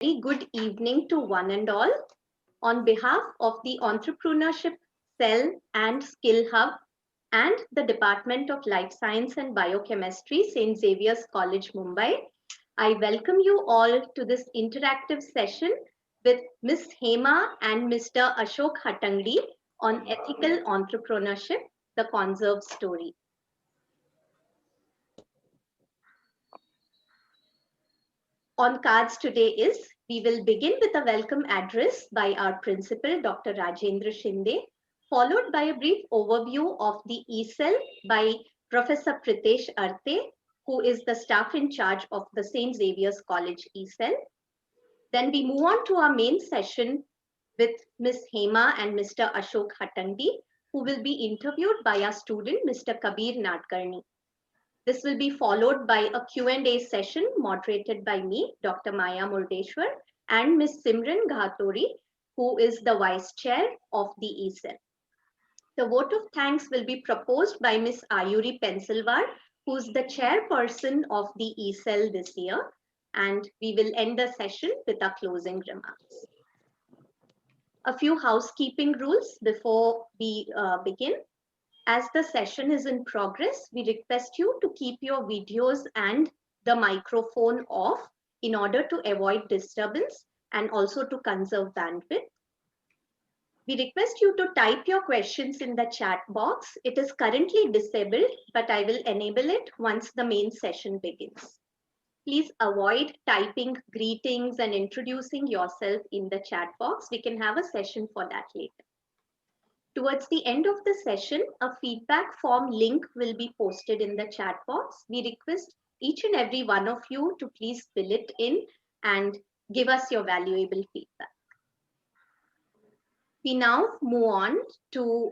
Very good evening to one and all. On behalf of the Entrepreneurship Cell and Skill Hub and the Department of Life Science and Biochemistry, St. Xavier's College, Mumbai, I welcome you all to this interactive session with Ms. Hema and Mr. Ashok Hatangdi on ethical entrepreneurship, the conserve story. On cards today is, we will begin with a welcome address by our principal, Dr. Rajendra Shinde, followed by a brief overview of the ECell by Professor Pritesh Arte, who is the staff in charge of the St. Xavier's College ECell. Then we move on to our main session with Ms. Hema and Mr. Ashok Hatangdi, who will be interviewed by our student, Mr. Kabir Nadkarni. This will be followed by a Q&A session moderated by me, Dr. Maya Murdeshwar, and Ms. Simran Ghatori, who is the Vice Chair of the ECell. The vote of thanks will be proposed by Ms. Ayuri Pensilwar, who is the chairperson of the ECell this year, and we will end the session with our closing remarks. A few housekeeping rules before we begin. As the session is in progress, we request you to keep your videos and the microphone off in order to avoid disturbance and also to conserve bandwidth. We request you to type your questions in the chat box. It is currently disabled, but I will enable it once the main session begins. Please avoid typing greetings and introducing yourself in the chat box. We can have a session for that later. Towards the end of the session, a feedback form link will be posted in the chat box. We request each and every one of you to please fill it in and give us your valuable feedback. We now move on to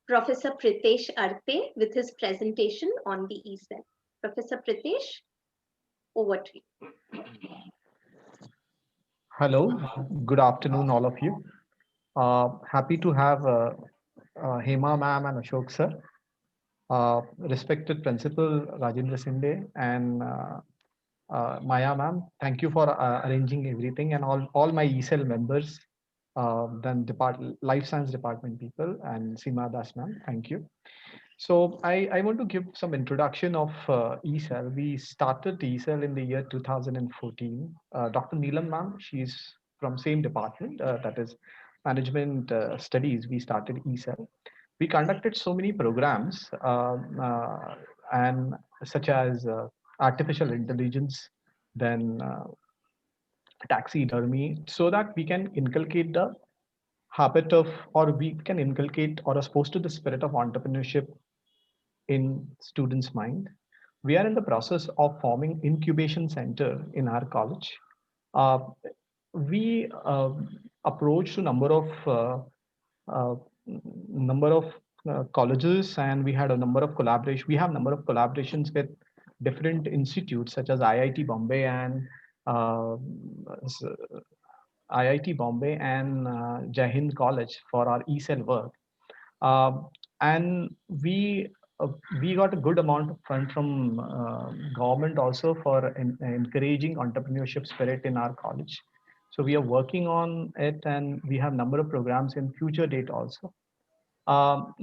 Professor Pritesh Arte with his presentation on the ECell. Professor Pritesh, over to you. Hello, good afternoon, all of you. Happy to have Hema ma'am and Ashok sir, respected principal Rajendra Sinde and Maya ma'am. Thank you for arranging everything, and all my ECell members, then Life Science Department people, and Seema Das ma'am. Thank you. So I want to give some introduction of ECell. We started ECell in the year 2014. Dr. Neelam ma'am, she's from same department, that is management studies. We started ECell. We conducted so many programs and such as artificial intelligence, then taxidermy, so that we can inculcate the habit of, or we can inculcate or foster the spirit of entrepreneurship in students' mind. We are in the process of forming incubation center in our college. We approached a number of colleges, and we had a number of collaboration. We have a number of collaborations with different institutes such as IIT Bombay and Jai Hind College for our ECell work. And we got a good amount of fund from government also for encouraging entrepreneurship spirit in our college. So we are working on it, and we have number of programs in future date also.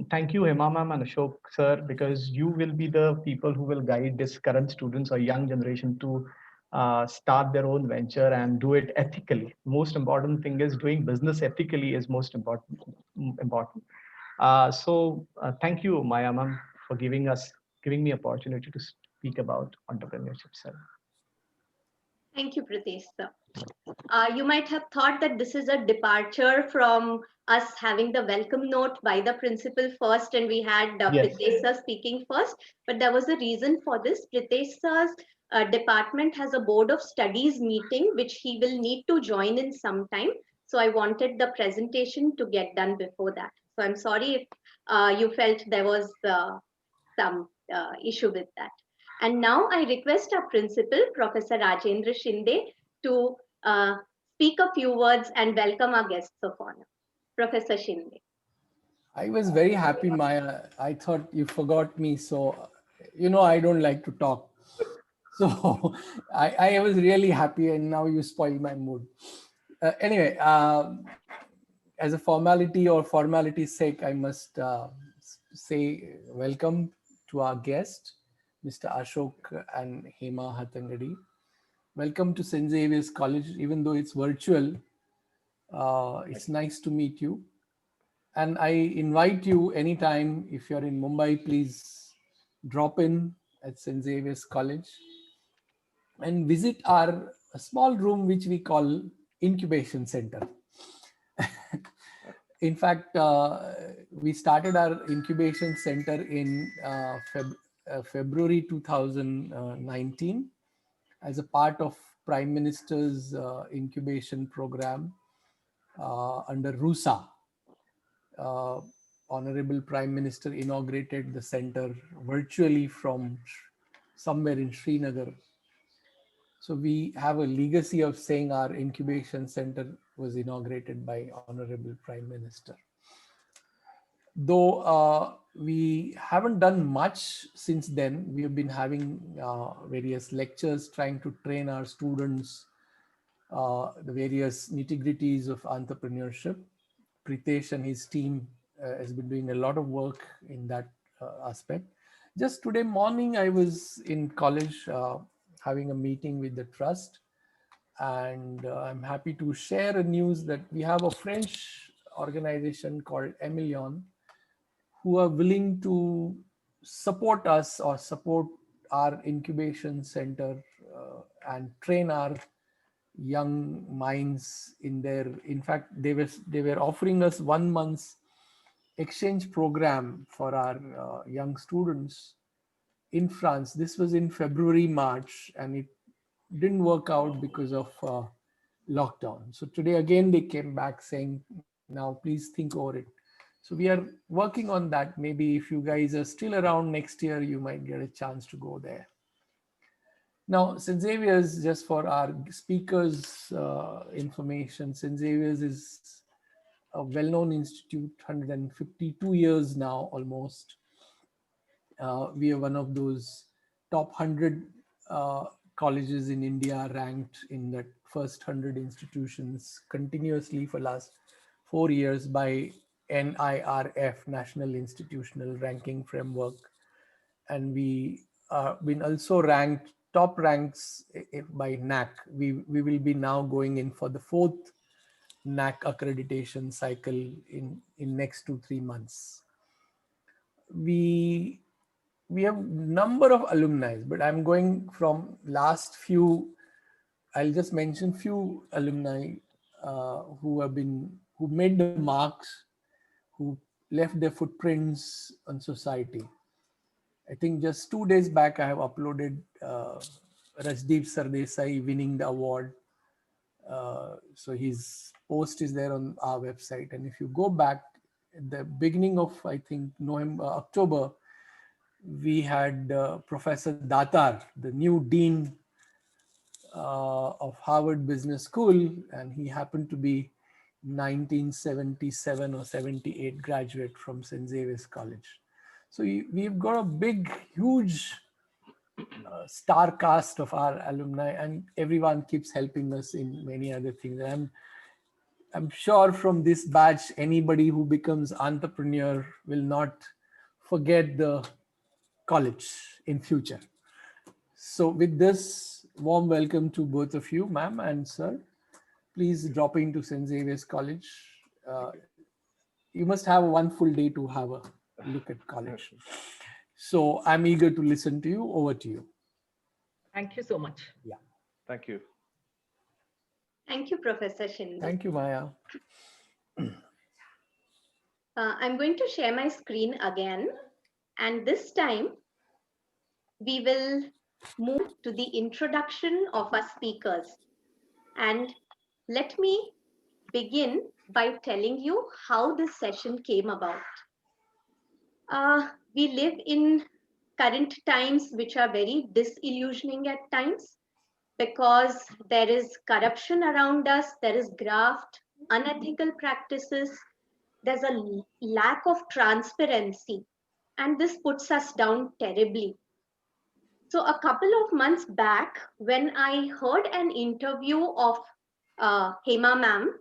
Thank you, Hema ma'am and Ashok sir, because you will be the people who will guide this current students or young generation to start their own venture and do it ethically. Most important thing is doing business ethically is most important. Thank you, Maya ma'am, for giving me opportunity to speak about entrepreneurship, sir. Thank you, Pritesh sir. You might have thought that this is a departure from us having the welcome note by the principal first, and we had Yes. Pritesh sir speaking first, but there was a reason for this. Pritesh sir's department has a board of studies meeting, which he will need to join in sometime. So I wanted the presentation to get done before that. So I'm sorry if you felt there was some issue with that. And now I request our principal, Professor Rajendra Shinde, to speak a few words and welcome our guests of honor. Professor Shinde. I was very happy, Maya. I thought you forgot me. So, I don't like to talk. So I was really happy, and now you spoiled my mood. Anyway, as a formality or formality's sake, I must say welcome to our guest, Mr. Ashok and Hema Hatangadi. Welcome to St. Xavier's College, even though it's virtual. It's nice to meet you. And I invite you anytime, if you're in Mumbai, please drop in at St. Xavier's College and visit our small room, which we call incubation center. In fact, we started our incubation center in February 2019 as a part of Prime Minister's incubation program under RUSA. Honorable Prime Minister inaugurated the center virtually from somewhere in Srinagar. So we have a legacy of saying our incubation center was inaugurated by Honorable Prime Minister. Though we haven't done much since then, we have been having various lectures trying to train our students the various nitty-gritties of entrepreneurship. Pritesh and his team has been doing a lot of work in that aspect. Just today morning, I was in college having a meeting with the trust, and I'm happy to share a news that we have a French organization called Emilion who are willing to support us or support our incubation center and train our young minds in their, in fact, they were offering us 1 month's exchange program for our young students in France. This was in February, March, and it didn't work out because of lockdown. So today again, they came back saying, now please think over it. So we are working on that. Maybe if you guys are still around next year, you might get a chance to go there. Now, St. Xavier's, just for our speakers' information, St. Xavier's is a well-known institute, 152 years now almost. We are one of those top 100 colleges in India ranked in the first 100 institutions continuously for last 4 years by NIRF, National Institutional Ranking Framework. And we been also ranked top ranks by NAC. We will be now going in for the 4th NAC accreditation cycle in next 2-3 months. We have number of alumni, but I'm going from last few. I'll just mention few alumni who made the marks, who left their footprints on society. I think just 2 days back, I have uploaded Rajdeep Sardesai winning the award. So his post is there on our website. And if you go back at the beginning of, I think, October, we had Professor Datar, the new dean of Harvard Business School, and he happened to be 1977 or 78 graduate from St. Xavier's College. So we've got a big, huge star cast of our alumni, and everyone keeps helping us in many other things. And I'm sure from this batch, anybody who becomes entrepreneur will not forget the college in future. So with this, warm welcome to both of you, ma'am and sir. Please drop into St. Xavier's College. You must have 1 full day to have a look at college. So I'm eager to listen to you. Over to you. Thank you so much. Yeah. Thank you. Thank you, Professor Shinde. Thank you, Maya. I'm going to share my screen again. And this time, we will move to the introduction of our speakers. And let me begin by telling you how this session came about. We live in current times which are very disillusioning at times because there is corruption around us, there is graft, unethical practices, there's a lack of transparency, and this puts us down terribly. So a couple of months back, when I heard an interview of Hema ma'am,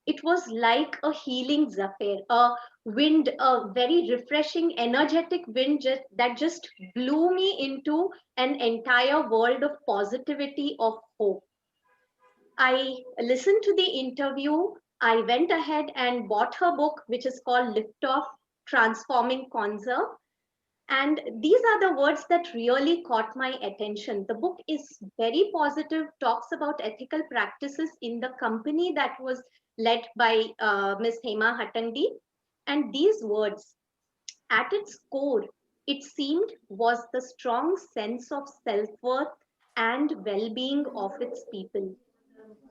it was like a healing zephyr, a wind, a very refreshing, energetic wind that just blew me into an entire world of positivity, of hope. I listened to the interview. I went ahead and bought her book, which is called Lift Off: Transforming Conserve. And these are the words that really caught my attention. The book is very positive, talks about ethical practices in the company that was led by Ms. Hema Hattandi. And these words, at its core, it seemed, was the strong sense of self-worth and well-being of its people.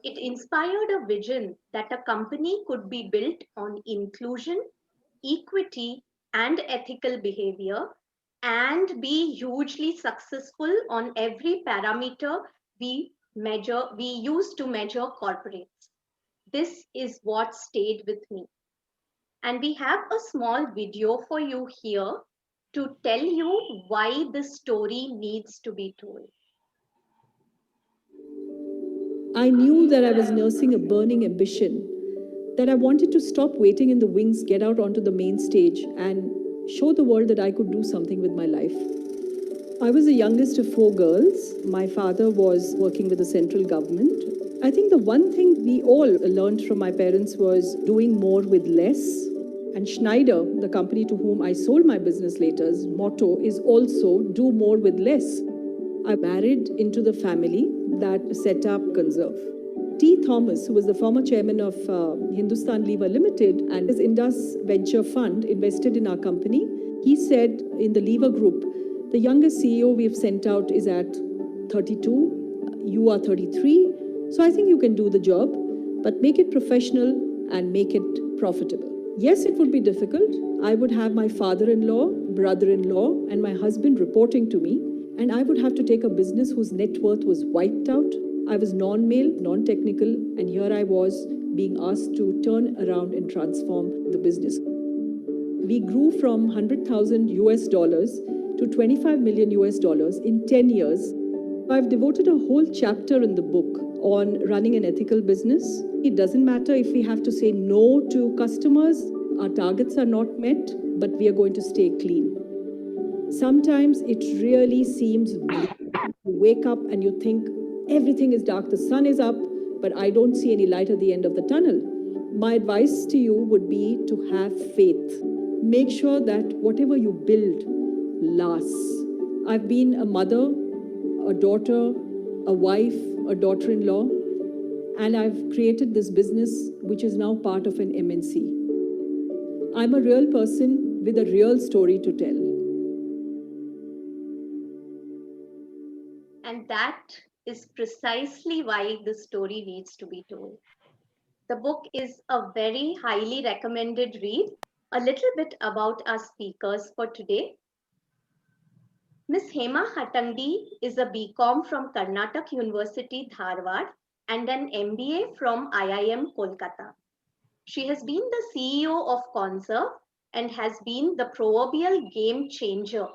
It inspired a vision that a company could be built on inclusion, equity, and ethical behavior, and be hugely successful on every parameter we use to measure corporates. This is what stayed with me. And we have a small video for you here to tell you why this story needs to be told. I knew that I was nursing a burning ambition, that I wanted to stop waiting in the wings, get out onto the main stage, and show the world that I could do something with my life. I was the youngest of 4 girls. My father was working with the central government. I think the one thing we all learned from my parents was doing more with less. And Schneider, the company to whom I sold my business later's motto is also do more with less. I married into the family that set up Conserve. T. Thomas, who was the former chairman of Hindustan Lever Limited and his Indus Venture Fund invested in our company, he said in the Lever Group, the youngest CEO we have sent out is at 32, you are 33, so I think you can do the job, but make it professional and make it profitable. Yes, it would be difficult. I would have my father-in-law, brother-in-law, and my husband reporting to me, and I would have to take a business whose net worth was wiped out. I was non-male, non-technical, and here I was being asked to turn around and transform the business. We grew from 100,000 US dollars to 25 million US dollars in 10 years. I've devoted a whole chapter in the book on running an ethical business. It doesn't matter if we have to say no to customers, our targets are not met, but we are going to stay clean. Sometimes it really seems bleak. You wake up and you think everything is dark, the sun is up, but I don't see any light at the end of the tunnel. My advice to you would be to have faith. Make sure that whatever you build lasts. I've been a mother, a daughter, a wife, a daughter-in-law, and I've created this business which is now part of an MNC. I'm a real person with a real story to tell. And that is precisely why this story needs to be told. The book is a very highly recommended read. A little bit about our speakers for today. Ms. Hema Hattandi is a BCom from Karnataka University, Dharwad, and an MBA from IIM Kolkata. She has been the CEO of Conserve and has been the proverbial game changer,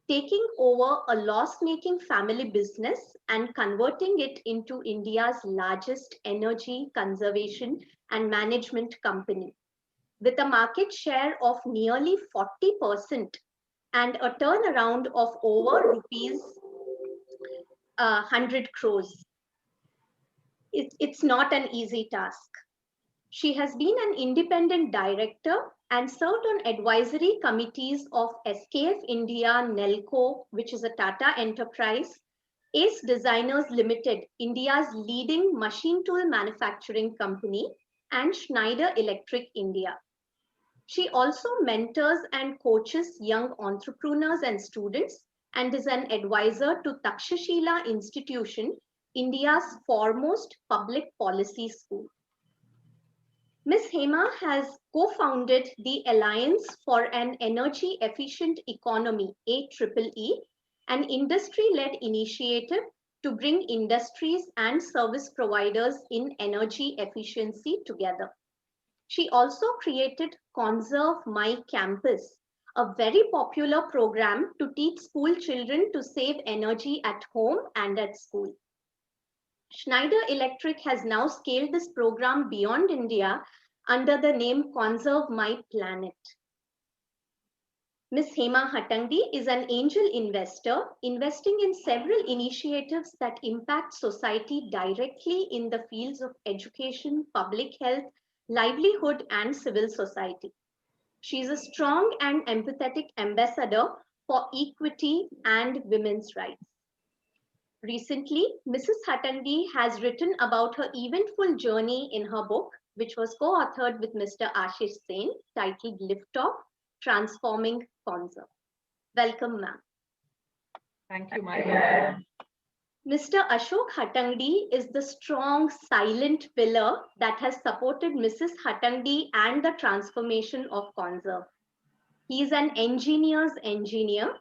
taking over a loss-making family business and converting it into India's largest energy conservation and management company, with a market share of nearly 40% and a turnaround of over rupees 100 crores. It's not an easy task. She has been an independent director and served on advisory committees of SKF India, Nelco, which is a Tata enterprise, Ace Designers Limited, India's leading machine tool manufacturing company, and Schneider Electric India. She also mentors and coaches young entrepreneurs and students and is an advisor to Takshashila Institution, India's foremost public policy school. Ms. Hema has co-founded the Alliance for an Energy Efficient Economy, AEEE, an industry-led initiative to bring industries and service providers in energy efficiency together. She also created Conserve My Campus, a very popular program to teach school children to save energy at home and at school. Schneider Electric has now scaled this program beyond India under the name Conserve My Planet. Ms. Hema Hatangdi is an angel investor investing in several initiatives that impact society directly in the fields of education, public health, livelihood, and civil society. She is a strong and empathetic ambassador for equity and women's rights. Recently, Mrs. Hatangdi has written about her eventful journey in her book, which was co-authored with Mr. Ashish Sen, titled Liftoff, Transforming Conserve. Welcome, ma'am. Thank you, Maya. Mr. Ashok Hatangdi is the strong, silent pillar that has supported Mrs. Hatangdi and the transformation of Conserve. He is an engineer's engineer,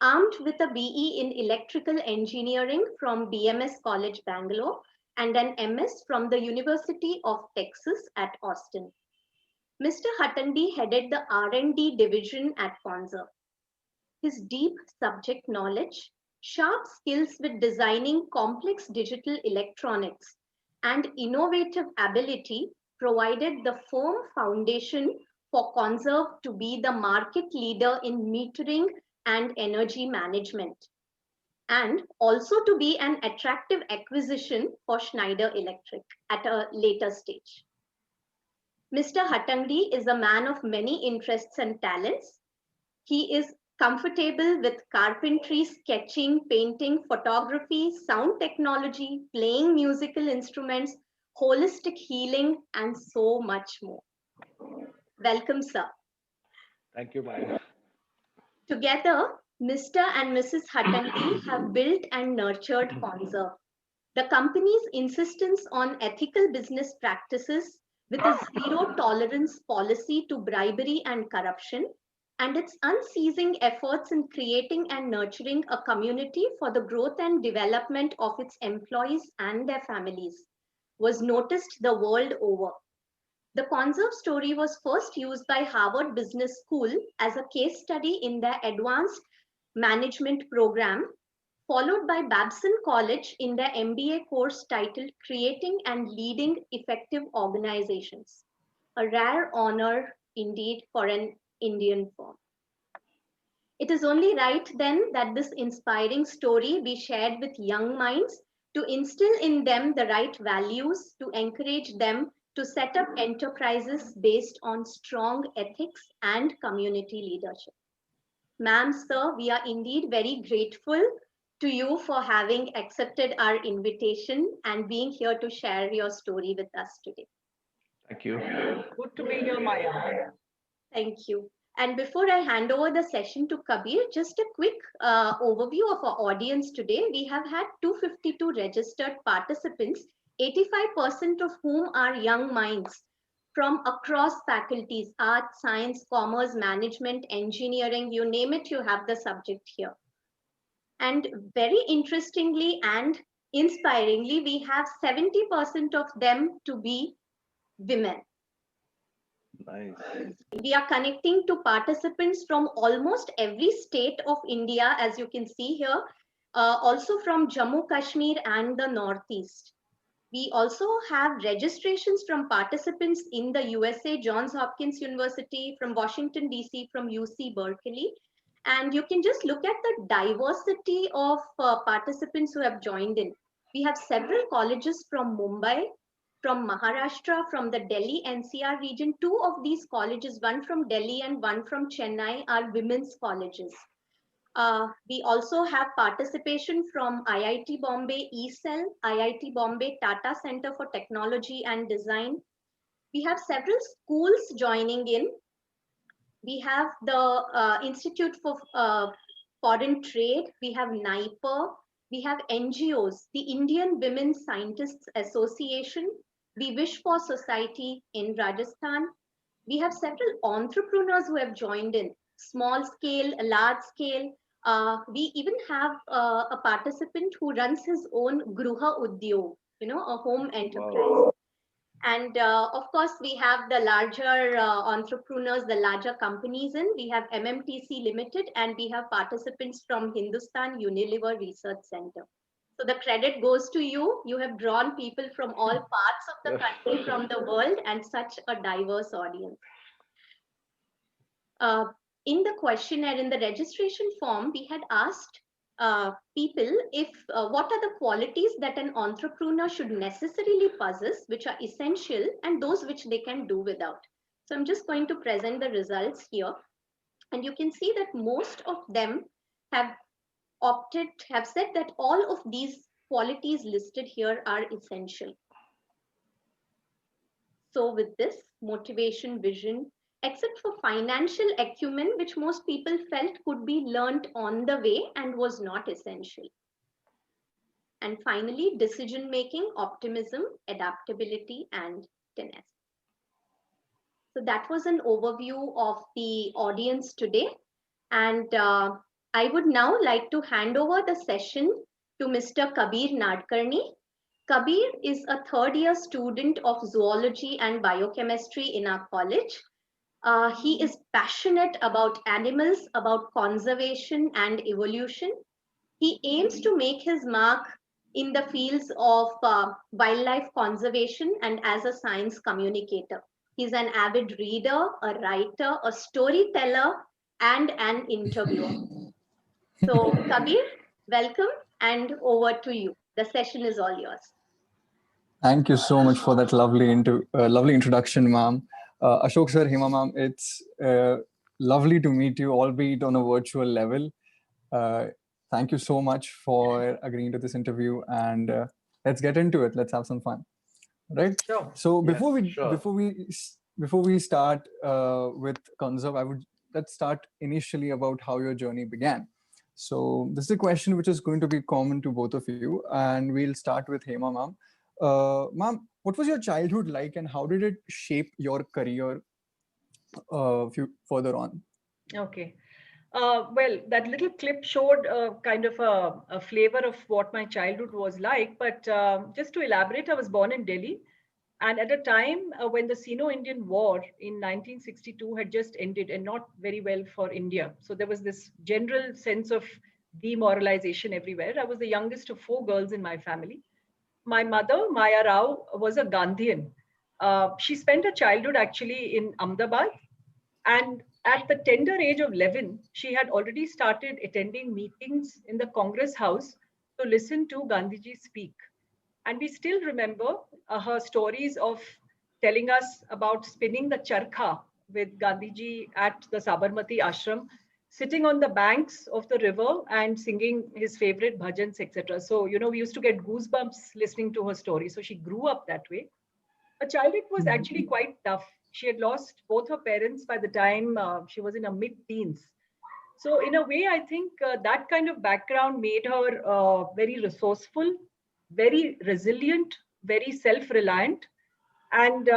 armed with a BE in Electrical Engineering from BMS College, Bangalore, and an MS from the University of Texas at Austin. Mr. Hatangdi headed the R&D division at Conserve. His deep subject knowledge, sharp skills with designing complex digital electronics, and innovative ability provided the firm foundation for Conserve to be the market leader in metering and energy management, and also to be an attractive acquisition for Schneider Electric at a later stage. Mr. Hatangdi is a man of many interests and talents. He is comfortable with carpentry, sketching, painting, photography, sound technology, playing musical instruments, holistic healing, and so much more. Welcome, sir. Thank you, Maya. Together, Mr. and Mrs. Hatangdi have built and nurtured Conserve. The company's insistence on ethical business practices with a zero tolerance policy to bribery and corruption, and its unceasing efforts in creating and nurturing a community for the growth and development of its employees and their families was noticed the world over. The Conserve story was first used by Harvard Business School as a case study in their advanced management program, followed by Babson College in their MBA course titled Creating and Leading Effective Organizations. A rare honor indeed for an Indian firm. It is only right then that this inspiring story be shared with young minds to instill in them the right values, to encourage them to set up enterprises based on strong ethics and community leadership. Ma'am, sir, we are indeed very grateful to you for having accepted our invitation and being here to share your story with us today. Thank you. Good to be here, Maya. Thank you. And before I hand over the session to Kabir, just a quick overview of our audience today. We have had 252 registered participants, 85% of whom are young minds from across faculties, arts, science, commerce, management, engineering, you name it, you have the subject here. And very interestingly and inspiringly, we have 70% of them to be women. Nice. We are connecting to participants from almost every state of India, as you can see here, also from Jammu, Kashmir and the Northeast. We also have registrations from participants in the USA, Johns Hopkins University, from Washington, DC, from UC Berkeley. And you can just look at the diversity of participants who have joined in. We have several colleges from Mumbai, from Maharashtra, from the Delhi NCR region. Two of these colleges, one from Delhi and one from Chennai, are women's colleges. We also have participation from IIT Bombay, ECEL, IIT Bombay, Tata Center for Technology and Design. We have several schools joining in. We have the Institute for Foreign Trade. We have NIPER. We have NGOs, the Indian Women Scientists Association. We Wish for Society in Rajasthan. We have several entrepreneurs who have joined in, small scale, large scale. We even have a participant who runs his own Gruha Udyog, a home enterprise. Wow. And of course, we have the larger entrepreneurs, the larger companies in. We have MMTC Limited and we have participants from Hindustan Unilever Research Center. So the credit goes to you. You have drawn people from all parts of the country, from the world, and such a diverse audience. In the questionnaire, in the registration form, we had asked people if what are the qualities that an entrepreneur should necessarily possess, which are essential, and those which they can do without. So I'm just going to present the results here. And you can see that most of them have said that all of these qualities listed here are essential. So with this, motivation, vision, except for financial acumen, which most people felt could be learnt on the way and was not essential. And finally, decision making, optimism, adaptability, and tenacity. So that was an overview of the audience today. And I would now like to hand over the session to Mr. Kabir Nadkarni. Kabir is a third-year student of zoology and biochemistry in our college. He is passionate about animals, about conservation and evolution. He aims to make his mark in the fields of wildlife conservation and as a science communicator. He's an avid reader, a writer, a storyteller, and an interviewer. So, Kabir, welcome and over to you. The session is all yours. Thank you so much for that lovely introduction, ma'am. Ashok sir, Hema ma'am, it's lovely to meet you, albeit on a virtual level. Thank you so much for agreeing to this interview, and let's get into it. Let's have some fun, right? Sure. So before sure. we start with Conserve, let's start initially about how your journey began. So this is a question which is going to be common to both of you, and we'll start with Hema ma'am. Ma'am, what was your childhood like, and how did it shape your career further on? Okay. Well, that little clip showed kind of a flavor of what my childhood was like. But just to elaborate, I was born in Delhi. And at a time when the Sino-Indian War in 1962 had just ended and not very well for India. So there was this general sense of demoralization everywhere. I was the youngest of 4 girls in my family. My mother, Maya Rao, was a Gandhian. She spent her childhood actually in Ahmedabad. And at the tender age of 11, she had already started attending meetings in the Congress House to listen to Gandhiji speak. And we still remember her stories of telling us about spinning the charkha with Gandhiji at the Sabarmati ashram, sitting on the banks of the river and singing his favorite bhajans, etc. So, we used to get goosebumps listening to her story. So she grew up that way. Her childhood was actually quite tough. She had lost both her parents by the time she was in her mid-teens. So in a way, I think that kind of background made her very resourceful, very resilient, very self-reliant. And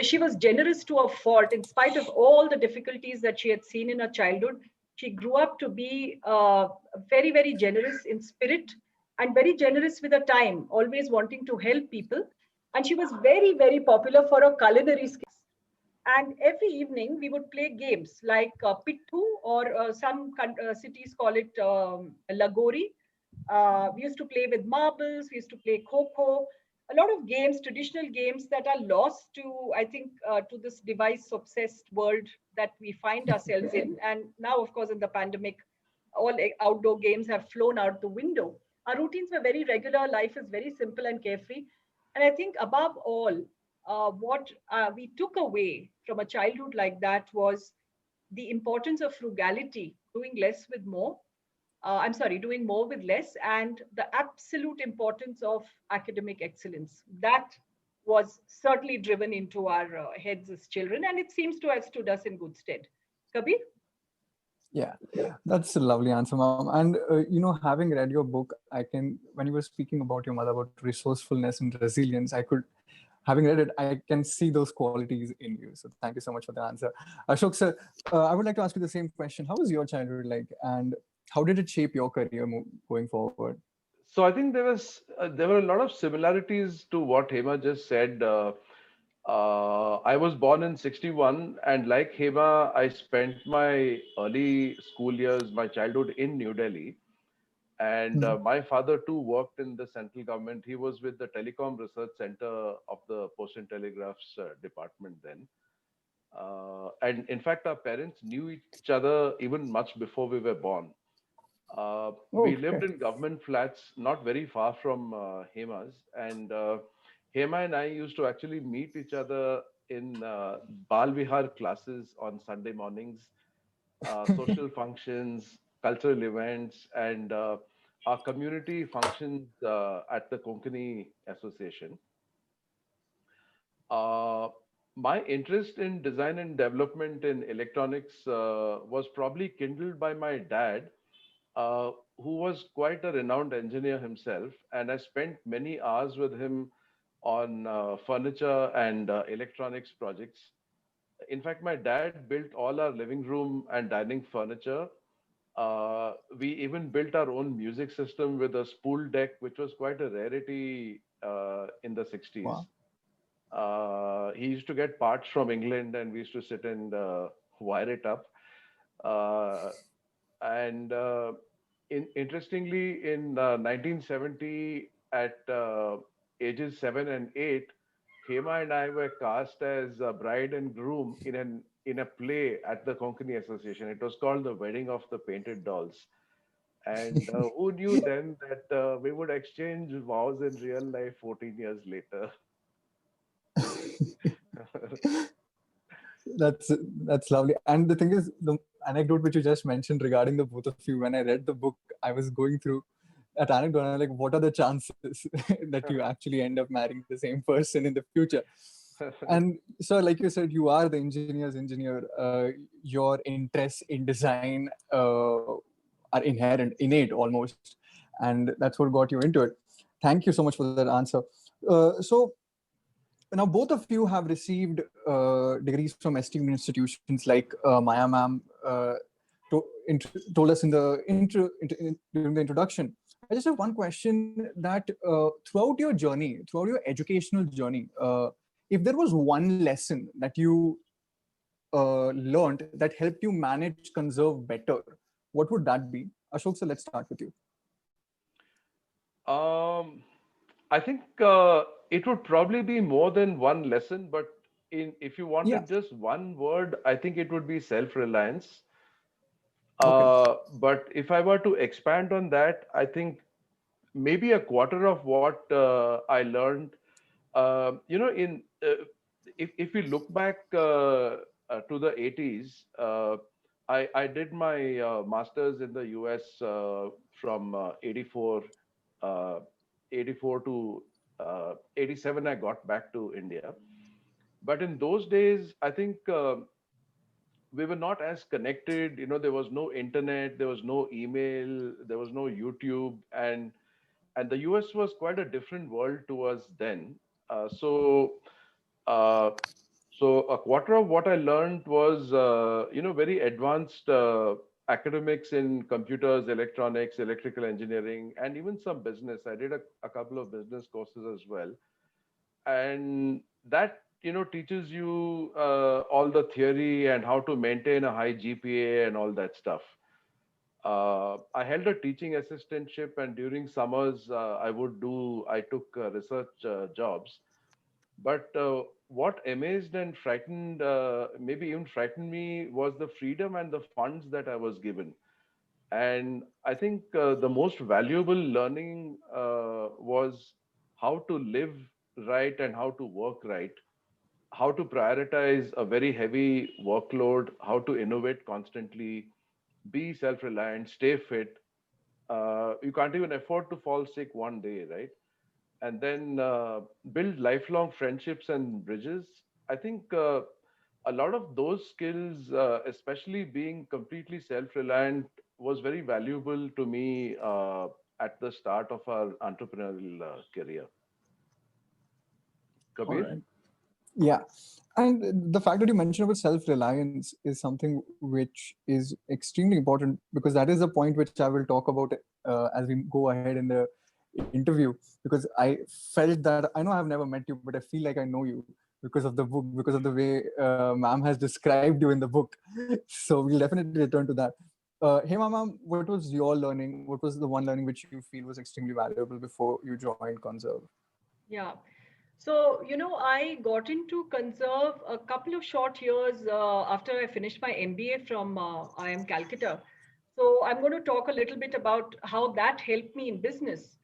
she was generous to a fault. In spite of all the difficulties that she had seen in her childhood, she grew up to be very, very generous in spirit and very generous with her time, always wanting to help people. And she was very, very popular for her culinary skills. And every evening we would play games like Pittu, or some cities call it Lagori. We used to play with marbles, we used to play Kho-Kho, a lot of games, traditional games that are lost to, I think, to this device-obsessed world that we find ourselves in. And now, of course, in the pandemic, all outdoor games have flown out the window. Our routines were very regular, life is very simple and carefree. And I think above all, what we took away from a childhood like that was the importance of frugality, doing less with more. Doing more with less, and the absolute importance of academic excellence. That was certainly driven into our heads as children, and it seems to have stood us in good stead. Kabir? Yeah, that's a lovely answer, ma'am. And having read your book, when you were speaking about your mother, about resourcefulness and resilience, having read it, I can see those qualities in you. So thank you so much for the answer. Ashok sir, I would like to ask you the same question. How was your childhood like, and how did it shape your career going forward? So I think there were a lot of similarities to what Hema just said. I was born in 61, and like Hema, I spent my early school years, my childhood in New Delhi. And my father too worked in the central government. He was with the Telecom Research Center of the Post and Telegraphs department then. And in fact, our parents knew each other even much before we were born. We lived Okay. in government flats not very far from Hema's, and Hema and I used to actually meet each other in Bal Vihar classes on Sunday mornings, social functions, cultural events, and our community functions at the Konkani Association. Uh, my interest in design and development in electronics was probably kindled by my dad, who was quite a renowned engineer himself, and I spent many hours with him on furniture and electronics projects. In fact, my dad built all our living room and dining furniture. We even built our own music system with a spool deck, which was quite a rarity in the 60s. Wow. He used to get parts from England, and we used to sit and wire it up. Uh, and interestingly, in 1970, at ages 7 and 8, Hema and I were cast as a bride and groom in a play at the Konkani Association. It was called The Wedding of the Painted Dolls. And who knew then that we would exchange vows in real life 14 years later? That's that's lovely. And the thing is, the anecdote which you just mentioned regarding the both of you, when I read the book, I was going through that anecdote. And I'm like, what are the chances that you actually end up marrying the same person in the future? And so, like you said, you are the engineer's engineer. Your interests in design are inherent, innate almost, and that's what got you into it. Thank you so much for that answer. So now both of you have received degrees from esteemed institutions like Maya ma'am told us in the during the introduction. I just have one question that throughout your journey, throughout your educational journey, if there was one lesson that you learned that helped you manage conserve better, what would that be? Ashok, so let's start with you. I think it would probably be more than one lesson, but if you Yeah. wanted just one word, I think it would be self-reliance. Okay. But if I were to expand on that, I think maybe a quarter of what I learned, in if we look back to the 80s, I did my master's in the US from uh, 84 to 87. I got back to India. But in those days, I think we were not as connected. There was no internet, there was no email, there was no YouTube, and the US was quite a different world to us then. Uh, so, uh, so a quarter of what I learned was, very advanced academics in computers, electronics, electrical engineering, and even some business. I did a couple of business courses as well, and that teaches you all the theory and how to maintain a high GPA and all that stuff. I held a teaching assistantship, and during summers, I took research jobs. But what amazed and frightened, maybe even frightened me, was the freedom and the funds that I was given. And I think the most valuable learning was how to live right and how to work right, how to prioritize a very heavy workload, how to innovate constantly, be self reliant, stay fit. You can't even afford to fall sick one day, right? And then build lifelong friendships and bridges. I think a lot of those skills, especially being completely self reliant, was very valuable to me at the start of our entrepreneurial career. All Kabir? right. Yeah. And the fact that you mentioned about self-reliance is something which is extremely important, because that is a point which I will talk about as we go ahead in the interview. Because I felt that I know I've never met you, but I feel like I know you. because of the book, because of the way ma'am has described you in the book. So we'll definitely return to that. Hema ma'am, what was your learning? What was the one learning which you feel was extremely valuable before you joined Conserve? Yeah. So, I got into Conserve a couple of short years after I finished my MBA from IIM Calcutta. So, I'm going to talk a little bit about how that helped me in business.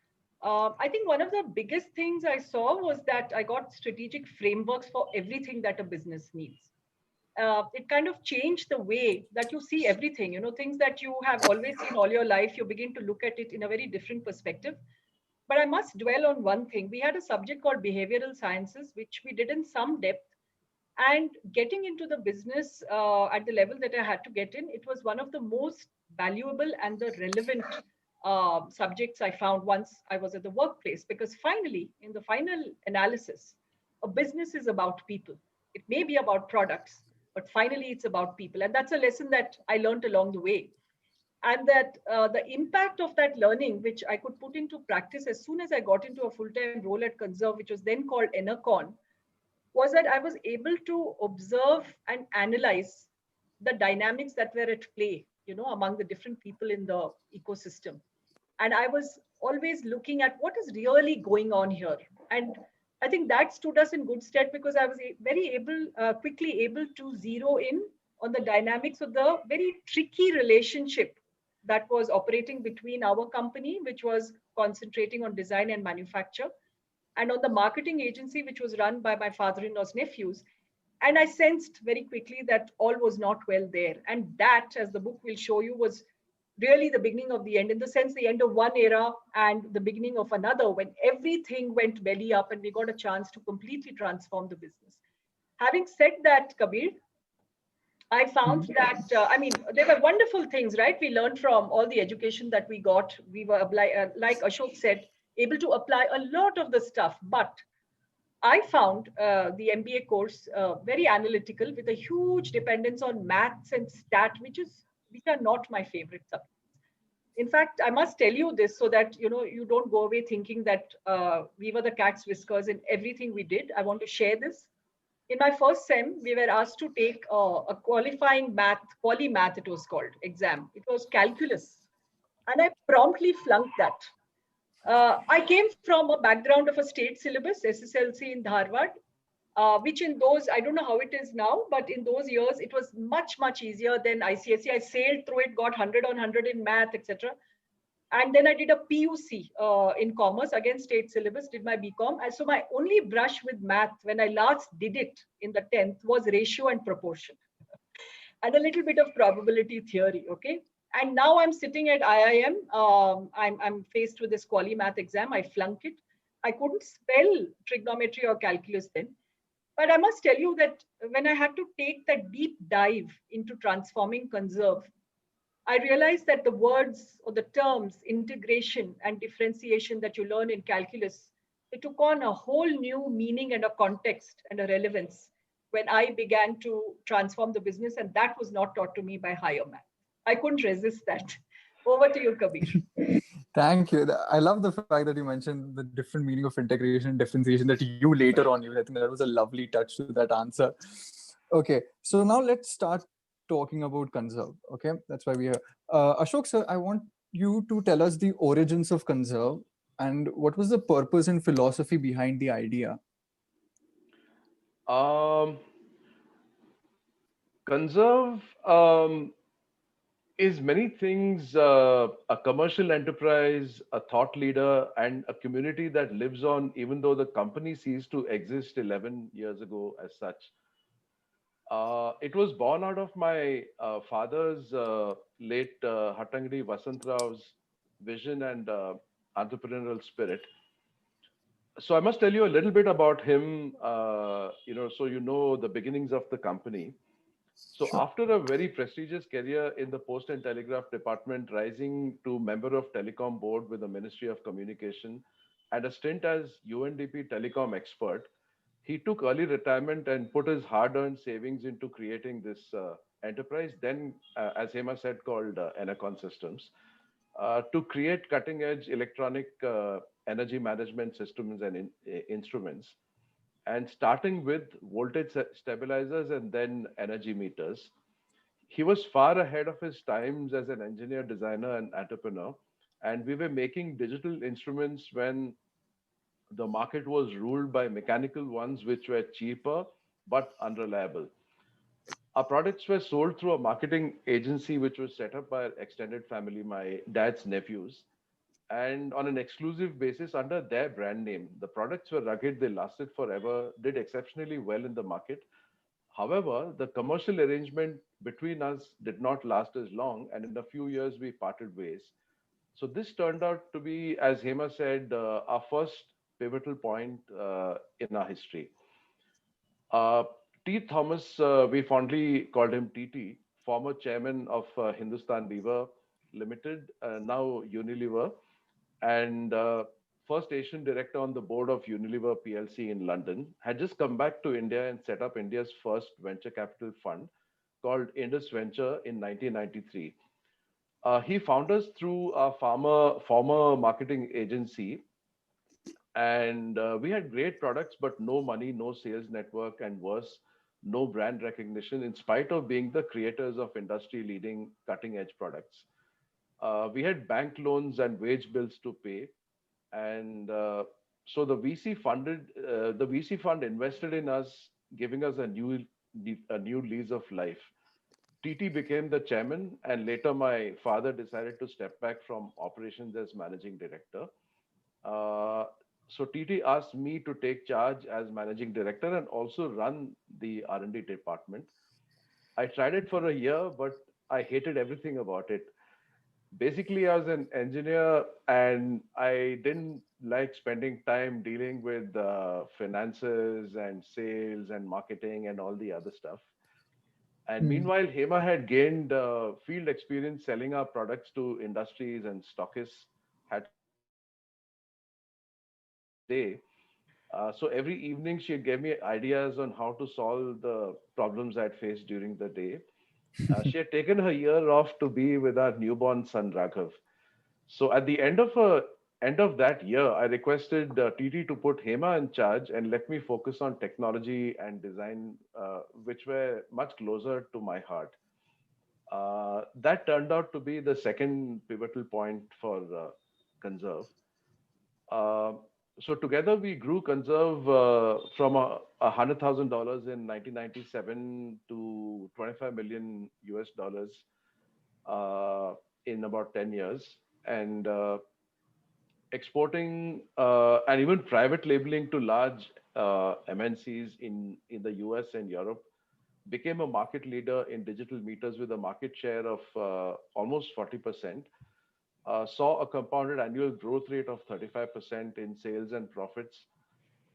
I think one of the biggest things I saw was that I got strategic frameworks for everything that a business needs. It kind of changed the way that you see everything, things that you have always seen all your life, you begin to look at it in a very different perspective. But I must dwell on one thing. We had a subject called behavioral sciences, which we did in some depth. And getting into the business at the level that I had to get in, it was one of the most valuable and the relevant subjects I found once I was at the workplace. Because finally, in the final analysis, a business is about people. It may be about products, but finally it's about people. And that's a lesson that I learned along the way. And that the impact of that learning, which I could put into practice as soon as I got into a full-time role at Conserve, which was then called Enercon, was that I was able to observe and analyze the dynamics that were at play, among the different people in the ecosystem. And I was always looking at what is really going on here. And I think that stood us in good stead because I was quickly able to zero in on the dynamics of the very tricky relationship that was operating between our company, which was concentrating on design and manufacture, and on the marketing agency, which was run by my father-in-law's nephews. And I sensed very quickly that all was not well there. And that, as the book will show you, was really the beginning of the end, in the sense the end of one era and the beginning of another, when everything went belly up and we got a chance to completely transform the business. Having said that, Kabir, I found that, there were wonderful things, right? We learned from all the education that we got. We were, like Ashok said, able to apply a lot of the stuff. But I found the MBA course very analytical with a huge dependence on maths and stat, which are not my favorite subjects. In fact, I must tell you this so that you don't go away thinking that we were the cat's whiskers in everything we did. I want to share this. In my first sem, we were asked to take a qualifying math, polymath it was called, exam. It was calculus. And I promptly flunked that. I came from a background of a state syllabus, SSLC in Dharwad, which in those, I don't know how it is now, but in those years, it was much, much easier than ICSE. I sailed through it, got 100 on 100 in math, etc. And then I did a PUC in commerce, again state syllabus, did my BCom. And so my only brush with math when I last did it in the 10th was ratio and proportion and a little bit of probability theory, okay? And now I'm sitting at IIM. I'm faced with this quali math exam. I flunked it. I couldn't spell trigonometry or calculus then. But I must tell you that when I had to take that deep dive into transforming Conserve, I realized that the words or the terms integration and differentiation that you learn in calculus, it took on a whole new meaning and a context and a relevance when I began to transform the business. And that was not taught to me by higher math. I couldn't resist that. Over to you, Kabir. Thank you. I love the fact that you mentioned the different meaning of integration and differentiation that you later on used. I think that was a lovely touch to that answer. Okay, so now let's start talking about Conserve. Okay, that's why we're here. Ashok sir, I want you to tell us the origins of Conserve and what was the purpose and philosophy behind the idea. Conserve is many things, a commercial enterprise, a thought leader, and a community that lives on, even though the company ceased to exist 11 years ago as such. It was born out of my father's late Hattangadi Vasantrao's vision and entrepreneurial spirit. So I must tell you a little bit about him, so you know the beginnings of the company. So after a very prestigious career in the Post and Telegraph department, rising to member of Telecom board with the Ministry of Communication and a stint as UNDP telecom expert, he took early retirement and put his hard-earned savings into creating this enterprise, then, as Hema said, called Enercon Systems, to create cutting-edge electronic energy management systems and instruments. and starting with voltage stabilizers and then energy meters. He was far ahead of his times as an engineer, designer, and entrepreneur. And we were making digital instruments when the market was ruled by mechanical ones, which were cheaper but unreliable. Our products were sold through a marketing agency, which was set up by our extended family, my dad's nephews, and on an exclusive basis under their brand name. The products were rugged, they lasted forever, did exceptionally well in the market. However, the commercial arrangement between us did not last as long, and in a few years we parted ways. So this turned out to be, as Hema said, our first pivotal point in our history. Uh, T. Thomas, we fondly called him TT, former chairman of Hindustan Lever Limited, now Unilever, and first Asian director on the board of Unilever PLC in London, had just come back to India and set up India's first venture capital fund called Indus Venture in 1993. He found us through our former marketing agency, and we had great products, but no money, no sales network, and worse, no brand recognition, in spite of being the creators of industry leading cutting edge products. We had bank loans and wage bills to pay, and so the VC fund invested in us, giving us a new lease of life. TT became the chairman, and later my father decided to step back from operations as managing director. Uh, so TT asked me to take charge as managing director and also run the R&D department. I tried it for a year, but I hated everything about it. Basically, I was an engineer and I didn't like spending time dealing with finances and sales and marketing and all the other stuff. And meanwhile, Hema had gained field experience selling our products to industries, and stockists had day. So every evening she gave me ideas on how to solve the problems I'd faced during the day. She had taken her year off to be with our newborn son Raghav. So at the end of that year, I requested TT to put Hema in charge and let me focus on technology and design, which were much closer to my heart. That turned out to be the second pivotal point for Conserve. Uh, so together we grew Conserve from $100,000 in 1997 to 25 million US dollars in about 10 years, and exporting and even private labeling to large MNCs in the US and Europe, became a market leader in digital meters with a market share of almost 40%. Saw a compounded annual growth rate of 35% in sales and profits,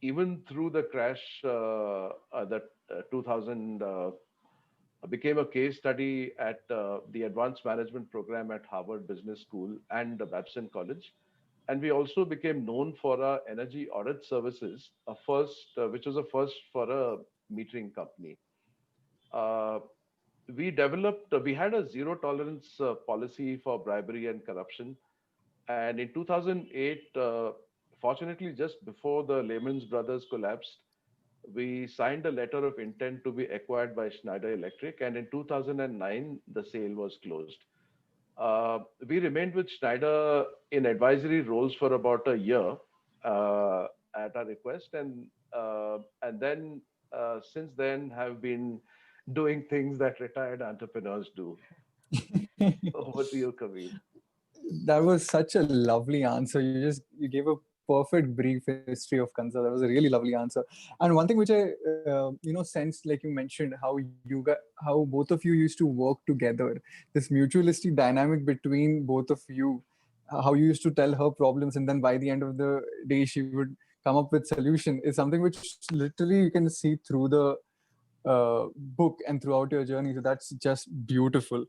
even through the crash that 2000 became a case study at the advanced management program at Harvard Business School and the Babson College. And we also became known for our energy audit services, which was a first for a metering company. We had a zero tolerance policy for bribery and corruption. And in 2008, fortunately, just before the Lehman Brothers collapsed, we signed a letter of intent to be acquired by Schneider Electric. And in 2009, the sale was closed. We remained with Schneider in advisory roles for about a year at our request. And then since then have been doing things that retired entrepreneurs do. Over to you, Kabir. That was such a lovely answer. You gave a perfect brief history of Conserve. That was a really lovely answer. And one thing which I sensed, like you mentioned, how both of you used to work together, this mutualistic dynamic between both of you, how you used to tell her problems, and then by the end of the day she would come up with solution, is something which literally you can see through the book and throughout your journey. So that's just beautiful.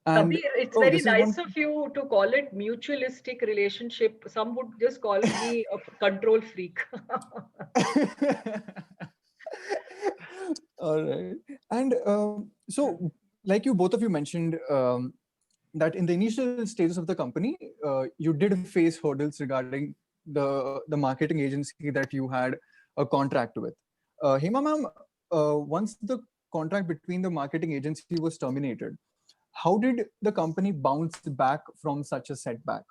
And Kabir, it's very nice of you to call it mutualistic relationship. Some would just call me a control freak. All right. And so, like both of you mentioned, that in the initial stages of the company, you did face hurdles regarding the marketing agency that you had a contract with. Hema ma'am, once the contract between the marketing agency was terminated, how did the company bounce back from such a setback?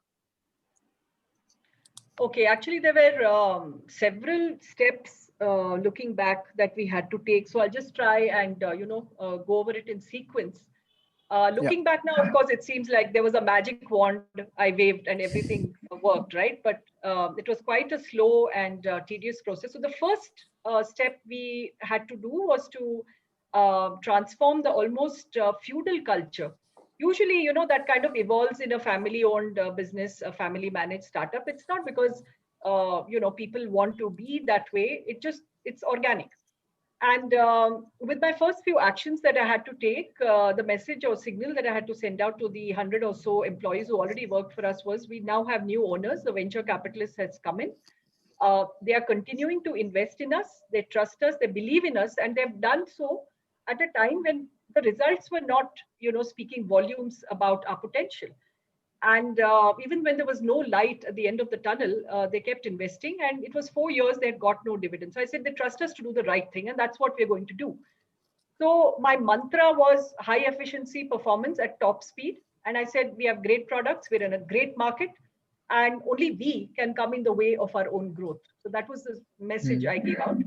Okay, actually, there were several steps looking back that we had to take. So I'll just try and go over it in sequence. Looking back now, of course, it seems like there was a magic wand I waved and everything worked, right? But it was quite a slow and tedious process. So the first step we had to do was to transform the almost feudal culture. Usually, that kind of evolves in a family-owned business, a family-managed startup. It's not because people want to be that way. It's organic. And with my first few actions that I had to take, the message or signal that I had to send out to the 100 or so employees who already worked for us was, we now have new owners. The venture capitalist has come in. They are continuing to invest in us. They trust us. They believe in us, and they've done so at a time when the results were not, speaking volumes about our potential. And even when there was no light at the end of the tunnel, they kept investing. And it was 4 years they had got no dividend. So I said, they trust us to do the right thing, and that's what we're going to do. So my mantra was high efficiency performance at top speed. And I said, we have great products, we're in a great market, and only we can come in the way of our own growth. So that was the message I gave out.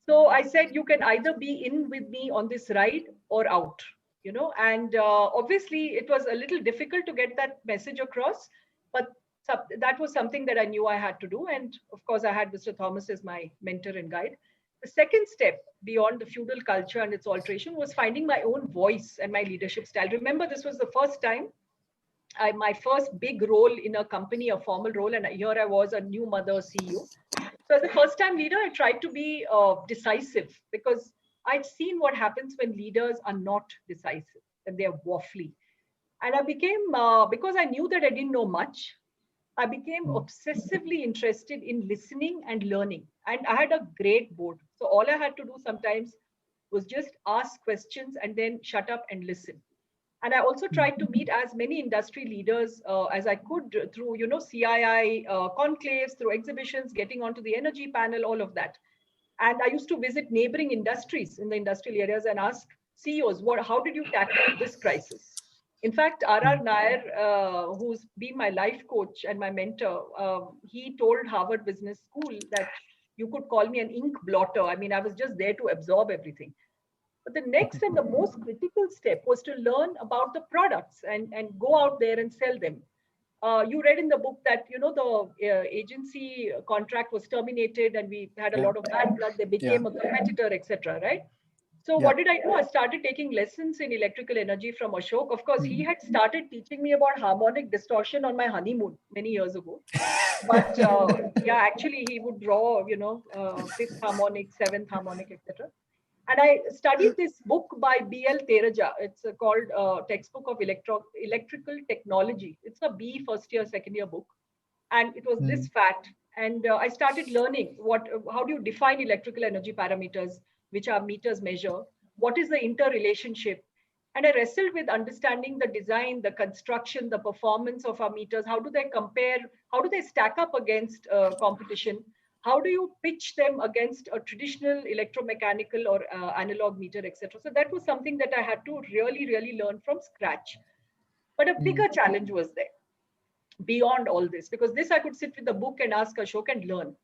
So I said, you can either be in with me on this ride or out. And obviously it was a little difficult to get that message across, but that was something that I knew I had to do. And of course, I had Mr. Thomas as my mentor and guide. The second step beyond the feudal culture and its alteration was finding my own voice and my leadership style. Remember, this was the first time, my first big role in a company, a formal role, and here I was, a new mother CEO. So as a first-time leader, I tried to be decisive, because I'd seen what happens when leaders are not decisive and they're waffly. And I became, because I knew that I didn't know much, I became obsessively interested in listening and learning. And I had a great board. So all I had to do sometimes was just ask questions and then shut up and listen. And I also tried to meet as many industry leaders as I could through, CII conclaves, through exhibitions, getting onto the energy panel, all of that. And I used to visit neighboring industries in the industrial areas and ask CEOs, how did you tackle this crisis? In fact, R.R. Nair, who's been my life coach and my mentor, he told Harvard Business School that you could call me an ink blotter. I mean, I was just there to absorb everything. But the next and the most critical step was to learn about the products and go out there and sell them. You read in the book that, the agency contract was terminated and we had a lot of bad blood. They became a competitor, etc. Right? So what did I do? I started taking lessons in electrical energy from Ashok. Of course, he had started teaching me about harmonic distortion on my honeymoon many years ago. But actually he would draw, fifth harmonic, seventh harmonic, etc. And I studied this book by B.L. Teraja. It's called Textbook of Electrical Technology. It's a B first year, second year book. And it was this fat. And I started learning how do you define electrical energy parameters, which our meters measure? What is the interrelationship? And I wrestled with understanding the design, the construction, the performance of our meters. How do they compare? How do they stack up against competition? How do you pitch them against a traditional electromechanical or analog meter, etc.? So that was something that I had to really, really learn from scratch. But a bigger challenge was there beyond all this, because this I could sit with the book and ask Ashok and learn.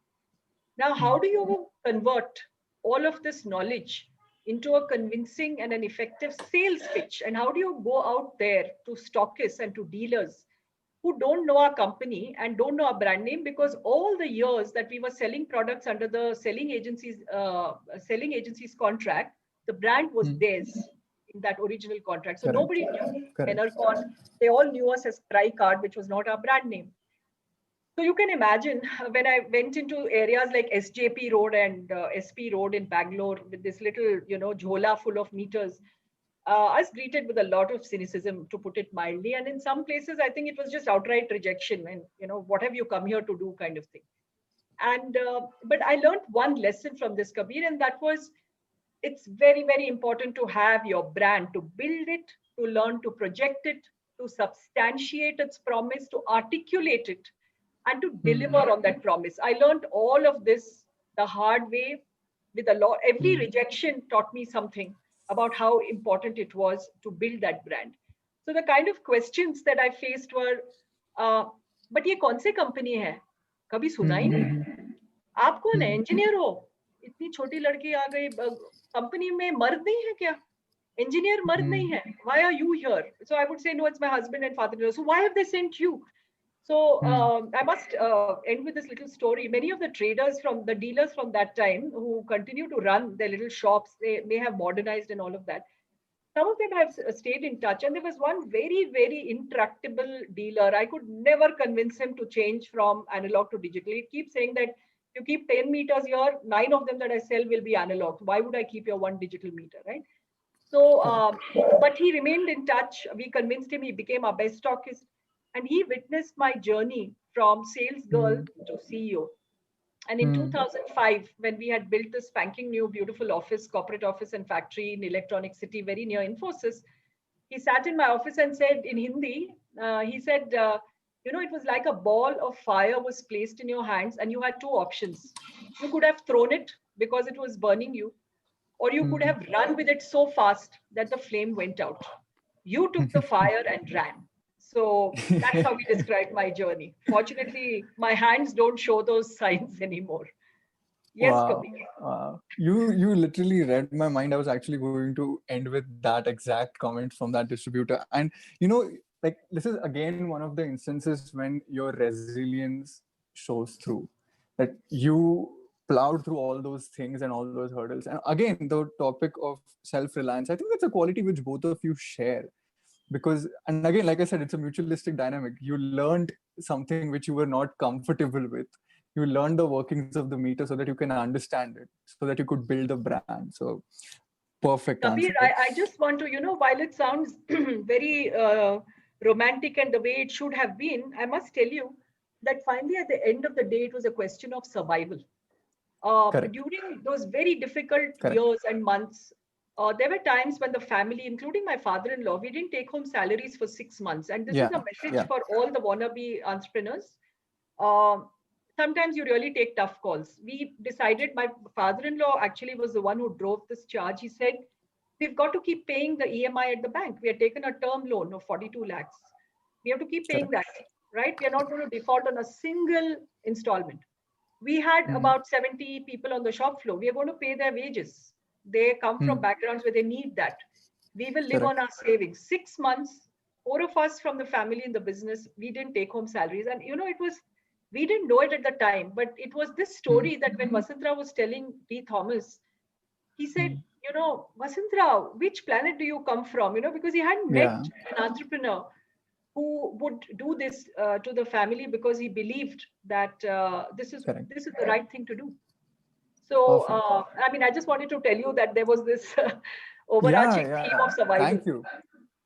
Now, how do you convert all of this knowledge into a convincing and an effective sales pitch? And how do you go out there to stockists and to dealers who don't know our company and don't know our brand name? Because all the years that we were selling products under the selling agency's contract, the brand was theirs in that original contract. So nobody knew Enercon. They all knew us as Tricard, which was not our brand name. So you can imagine when I went into areas like SJP Road and SP Road in Bangalore with this little, jhola full of meters, I was greeted with a lot of cynicism, to put it mildly. And in some places, I think it was just outright rejection and, what have you come here to do kind of thing. And, but I learned one lesson from this, Kabir, and that was, it's very, very important to have your brand, to build it, to learn to project it, to substantiate its promise, to articulate it, and to deliver on that promise. I learned all of this the hard way with a lot. Every Mm. rejection taught me something about how important it was to build that brand. So the kind of questions that I faced were, but ये कौन सी company है? कभी सुना ही नहीं। Mhm. आप कौन है? Mhm. Engineer हो? इतनी छोटी लड़की आ गई, कंपनी में मर्द नहीं है क्या? Engineer मर्द नहीं Mhm. है. Why are you here? So I would say, no, it's my husband and father-in-law. So why have they sent you? So Mhm. I must end with this little story. Many of the traders from the dealers from that time who continue to run their little shops, they may have modernized and all of that. Some of them have stayed in touch. And there was one very, very intractable dealer. I could never convince him to change from analog to digital. He keeps saying that you keep 10 meters here, 9 of them that I sell will be analog. Why would I keep your one digital meter, right? So, but he remained in touch. We convinced him, he became our best stockist. And he witnessed my journey from sales girl Mhm. to CEO. And in Mhm. 2005, when we had built this spanking new, beautiful office, corporate office and factory in Electronic City, very near Infosys, he sat in my office and said in Hindi, he said, it was like a ball of fire was placed in your hands and you had two options. You could have thrown it because it was burning you, or you could Mhm. have run with it so fast that the flame went out. You took the fire and ran. So that's how we described my journey. Fortunately, my hands don't show those signs anymore. Yes, Wow. Kabir. You literally read my mind. I was actually going to end with that exact comment from that distributor. And like this is again one of the instances when your resilience shows through. That you plowed through all those things and all those hurdles. And again, the topic of self-reliance, I think that's a quality which both of you share. Because, and again, like I said, it's a mutualistic dynamic. You learned something which you were not comfortable with. You learn the workings of the meter so that you can understand it, so that you could build a brand. So perfect Kabir, answer. I just want to, while it sounds very romantic and the way it should have been, I must tell you that finally at the end of the day, it was a question of survival. Correct. During those very difficult Correct. years and months, there were times when the family, including my father-in-law, we didn't take home salaries for 6 months. And this is Yeah. a message Yeah. for all the wannabe entrepreneurs. Um, Sometimes you really take tough calls. We decided, my father-in-law actually was the one who drove this charge. He said, we've got to keep paying the EMI at the bank. We had taken a term loan of 42 lakhs. We have to keep paying Correct. that, right? We are not going to default on a single installment. We had Mm. about 70 people on the shop floor. We are going to pay their wages. They come from Mm. backgrounds where they need that. We will live on Correct. our savings. 6 months, four of us from the family in the business, we didn't take home salaries. And it was, we didn't know it at the time, but it was this Mm. story that when Vasantra was telling D. Thomas, he said, Mm. Vasantra, which planet do you come from? Because he hadn't met Yeah. an entrepreneur who would do this to the family because he believed that Correct. this is the right thing to do. So, Perfect. I mean, I just wanted to tell you that there was this Yeah. overarching Yeah. theme of survival. Thank you.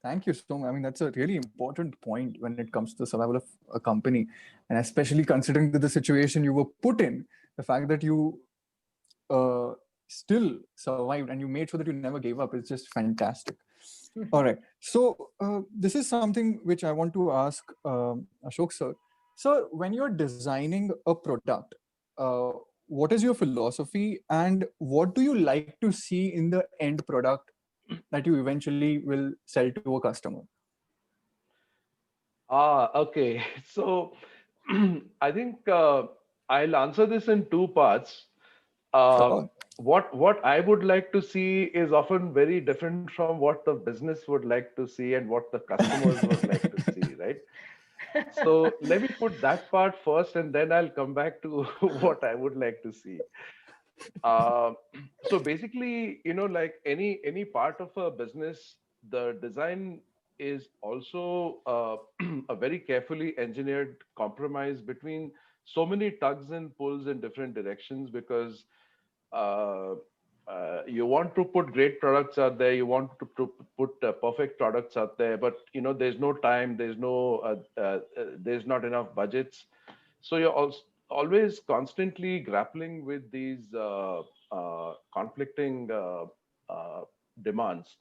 Thank you so much. I mean, that's a really important point when it comes to the survival of a company, and especially considering the situation you were put in, the fact that you uh, still survived and you made sure that you never gave up is just fantastic. All right. So this is something which I want to ask Ashok sir. So when you're designing a product, uh, what is your philosophy and what do you like to see in the end product that you eventually will sell to a customer? Okay. So I think I'll answer this in two parts. Sure. What I would like to see is often very different from what the business would like to see and what the customers would like to see, right? So let me put that part first, and then I'll come back to what I would like to see. Uh, so basically, like any part of a business, the design is also a very carefully engineered compromise between so many tugs and pulls in different directions because uh, you want to put great products out there, you want to put perfect products out there, but there's no time, there's not enough budgets, so you're also always constantly grappling with these conflicting demands.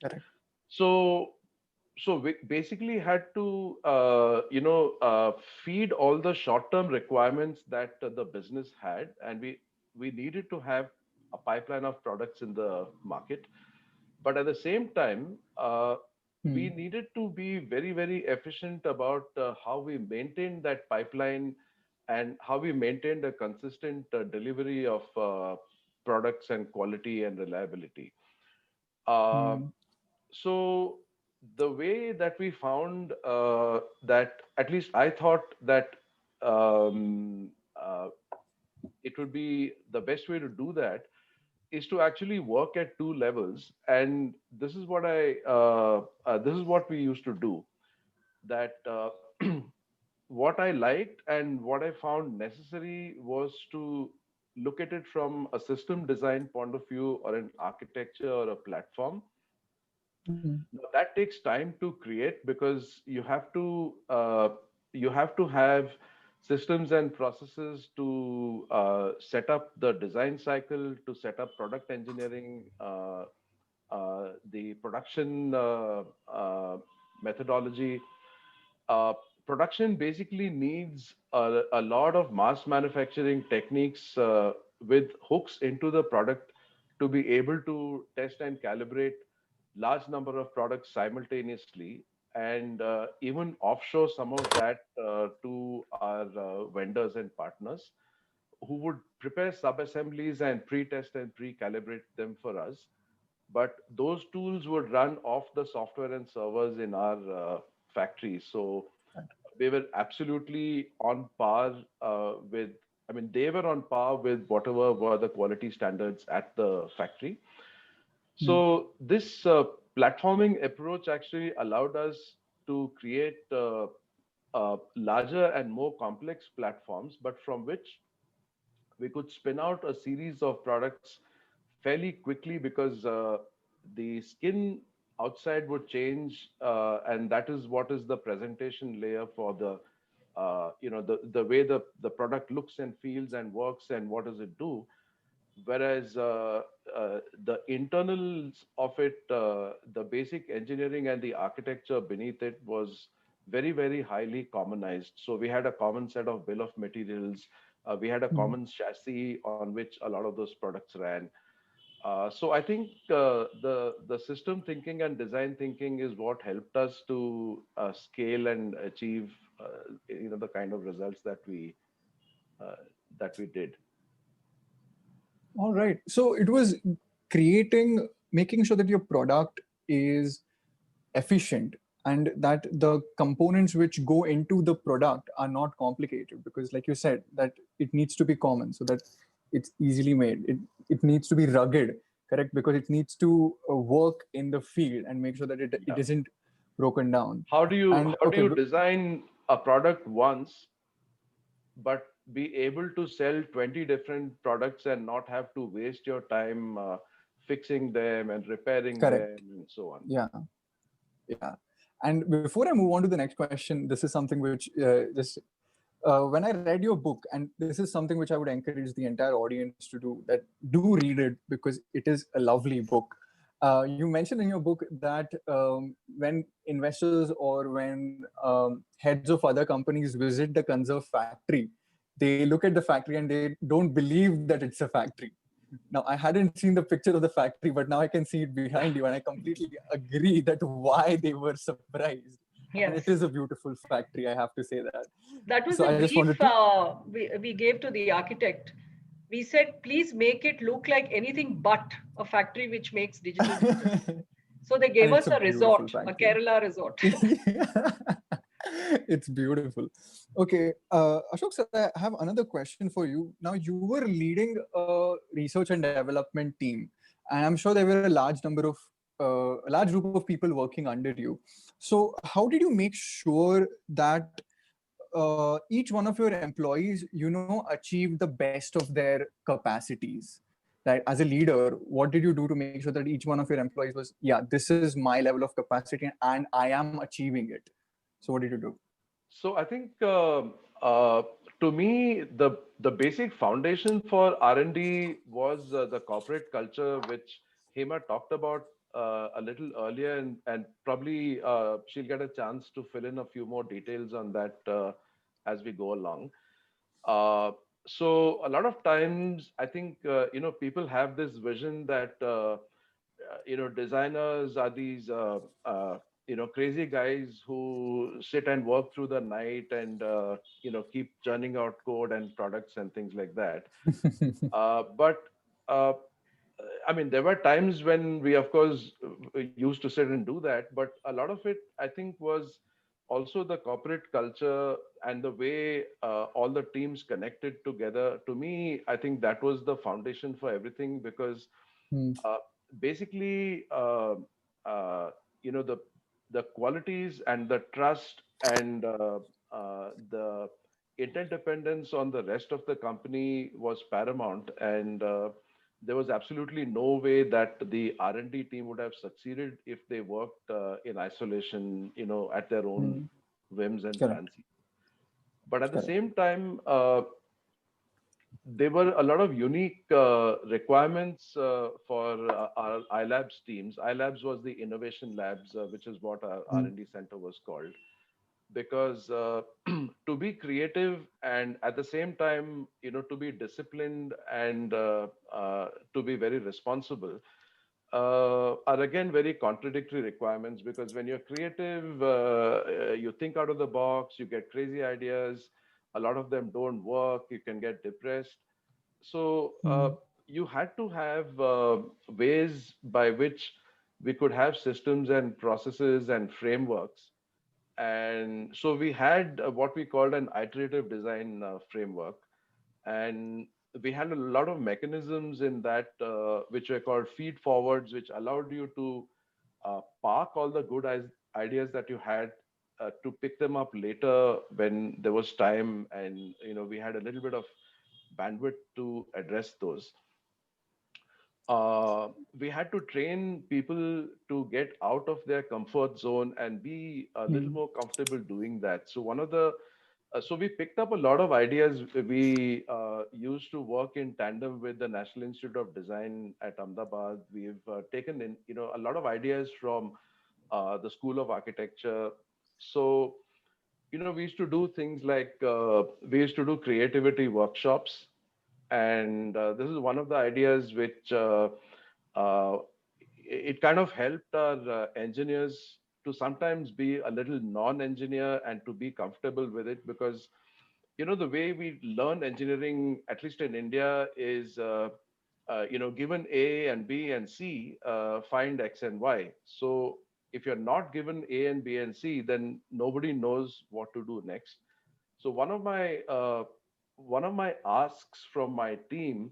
Correct. So we basically had to feed all the short term requirements that the business had, and we needed to have a pipeline of products in the market. But at the same time, we needed to be very, very efficient about how we maintain that pipeline and how we maintained a consistent delivery of products and quality and reliability. Uh, so the way that we found that, at least I thought that um, uh, it would be the best way to do that is to actually work at two levels, and this is what we used to do. That what I liked and what I found necessary was to look at it from a system design point of view or an architecture or a platform. Now, that takes time to create because you have to have systems and processes to set up the design cycle, to set up product engineering, the production methodology. uh, Production basically needs a lot of mass manufacturing techniques with hooks into the product to be able to test and calibrate large number of products simultaneously, and even offshore some of that to our vendors and partners who would prepare sub-assemblies and pre-test and pre-calibrate them for us. But those tools would run off the software and servers in our factory. So they were absolutely on par with, I mean, they were on par with whatever were the quality standards at the factory. So this platforming approach actually allowed us to create larger and more complex platforms, but from which we could spin out a series of products fairly quickly because the skin outside would change, and that is what is the presentation layer for the the way the product looks and feels and works and what does it do. Whereas the internals of it, the basic engineering and the architecture beneath it was very, very highly commonized. So we had a common set of bill of materials. We had a common chassis on which a lot of those products ran. So I think the system thinking and design thinking is what helped us to scale and achieve the kind of results uh, that we did. All right. So it was making sure that your product is efficient and that the components which go into the product are not complicated, because like you said, that it needs to be common so that it's easily made. It needs to be rugged, correct? Because it needs to work in the field and make sure that it isn't broken down. How do you Okay, design a product once but be able to sell 20 different products and not have to waste your time fixing them and repairing correct. them and so on? Yeah. And before I move on to the next question, this is something which when I read your book, and this is something which I would encourage the entire audience to do, that do read it because it is a lovely book. You mentioned in your book that when investors or when heads of other companies visit the Conserve factory, they look at the factory and they don't believe that it's a factory. Now, I hadn't seen the picture of the factory, but now I can see it behind you, and I completely agree that why they were surprised. Yes. And it is a beautiful factory, I have to say that. That was So the I just brief wanted we gave to the architect. We said, please make it look like anything but a factory which makes digital systems. So they gave And us it's a resort, a factory. Kerala resort. It's beautiful. Okay, Ashok sir, I have another question for you. Now, you were leading a research and development team, and I'm sure there were a large group of people working under you. So, how did you make sure that each one of your employees, achieved the best of their capacities? Right, as a leader, what did you do to make sure that each one of your employees was, yeah, this is my level of capacity and I am achieving it? So what did you do? So I think to me, the basic foundation for R&D was the corporate culture, which Hema talked about a little earlier, and probably she'll get a chance to fill in a few more details on that as we go along. so a lot of times, I think, people have this vision that, designers are these, crazy guys who sit and work through the night and, keep churning out code and products and things like that. But uh, I mean, there were times when we, of course, used to sit and do that, but a lot of it, I think, was also the corporate culture and the way all the teams connected together. To me, I think that was the foundation for everything because Hmm. uh, basically, uh, the qualities and the trust and the interdependence on the rest of the company was paramount, and there was absolutely no way that the R&D team would have succeeded if they worked in isolation, at their own Hmm. whims and Correct. fancy. But at the Correct. same time, there were a lot of unique requirements for our iLabs teams. iLabs was the innovation labs, which is what our Hmm. R&D center was called. Because to be creative and at the same time, to be disciplined and to be very responsible are again very contradictory requirements. Because when you're creative, you think out of the box, you get crazy ideas. A lot of them don't work. You can get depressed. So Hmm. you had to have ways by which we could have systems and processes and frameworks. And so we had what we called an iterative design framework. And we had a lot of mechanisms in that, which were called feed forwards, which allowed you to park all the good ideas that you had to pick them up later when there was time, and we had a little bit of bandwidth to address those. We had to train people to get out of their comfort zone and be a little Hmm. more comfortable doing that. So so we picked up a lot of ideas. We used to work in tandem with the National Institute of Design at Ahmedabad. We've taken in, a lot of ideas from the School of Architecture. So, we used to do things like we used to do creativity workshops, and this is one of the ideas which uh, it kind of helped our engineers to sometimes be a little non-engineer and to be comfortable with it. Because the way we learn engineering, at least in India, is given A and B and C, find X and Y. So if you're not given A and B and C, then nobody knows what to do next. So one of my asks from my team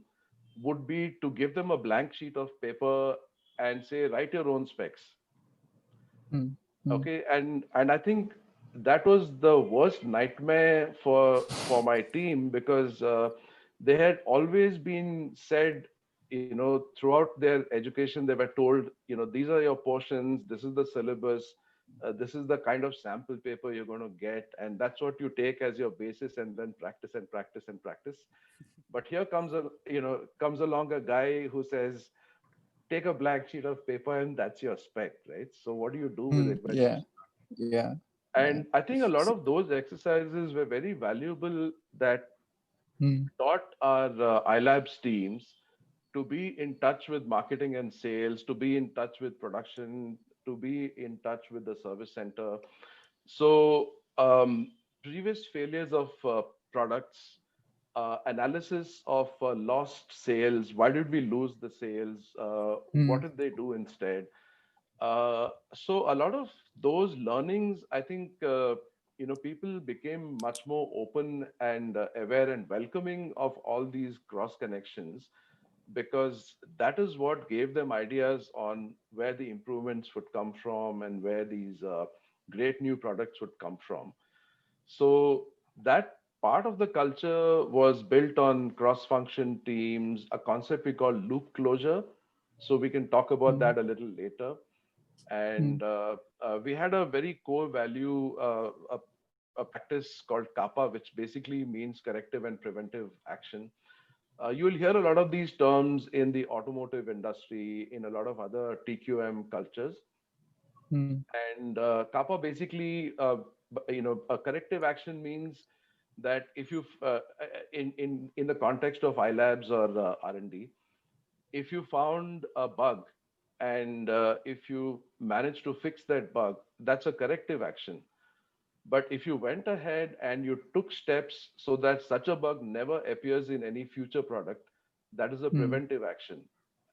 would be to give them a blank sheet of paper and say, write your own specs. Hmm. Hmm. Okay, and I think that was the worst nightmare for my team, because they had always been said, throughout their education, they were told, these are your portions, this is the syllabus, this is the kind of sample paper you're going to get, and that's what you take as your basis, and then practice and practice and practice. But here comes along a guy who says, take a blank sheet of paper and that's your spec, right? So what do you do with Hmm. it when Yeah. Yeah. Yeah. and I think a lot of those exercises were very valuable, that Hmm. taught our iLabs teams to be in touch with marketing and sales, to be in touch with production, to be in touch with the service center. So, previous failures of products, analysis of lost sales. Why did we lose the sales? Hmm. What did they do instead? So a lot of those learnings, I think, people became much more open and aware and welcoming of all these cross connections, because that is what gave them ideas on where the improvements would come from and where these great new products would come from. So that part of the culture was built on cross-function teams, a concept we call loop closure. So we can talk about Hmm. that a little later. Hmm. And we had a very core value, a practice called kappa, which basically means corrective and preventive action. You will hear a lot of these terms in the automotive industry, in a lot of other TQM cultures. Hmm. And kappa basically, a corrective action means that if you in the context of iLabs or R&D, if you found a bug and if you managed to fix that bug, that's a corrective action. But if you went ahead and you took steps so that such a bug never appears in any future product, that is a Hmm. preventive action.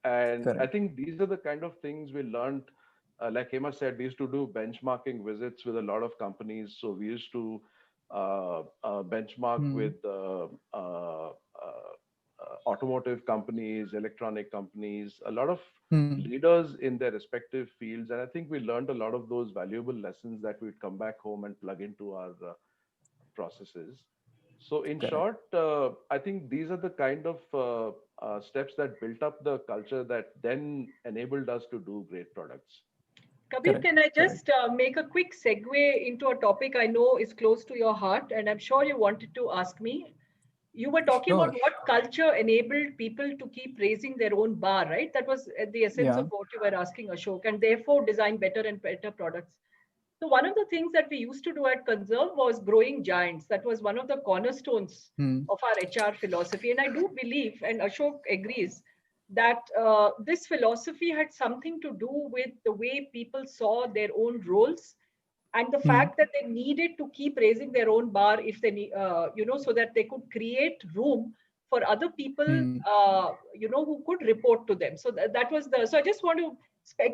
And I Correct. think these are the kind of things we learned. Like Hema said, we used to do benchmarking visits with a lot of companies. So we used to benchmark Hmm. with automotive companies, electronic companies, a lot of Hmm. leaders in their respective fields. And I think we learned a lot of those valuable lessons that we'd come back home and plug into our processes. So, in Correct. short, I think these are the kind of steps that built up the culture that then enabled us to do great products. Kabir, Correct. can I Correct. just make a quick segue into a topic I know is close to your heart, and I'm sure you wanted to ask me. You were talking Sure. about what culture enabled people to keep raising their own bar, right? That was the essence Yeah. of what you were asking, Ashok, and therefore design better and better products. So one of the things that we used to do at Conserve was growing giants. That was one of the cornerstones Hmm. of our HR philosophy. And I do believe, and Ashok agrees, that this philosophy had something to do with the way people saw their own roles and the Hmm. fact that they needed to keep raising their own bar if they so that they could create room for other people Hmm. who could report to them. So that was the so I just want to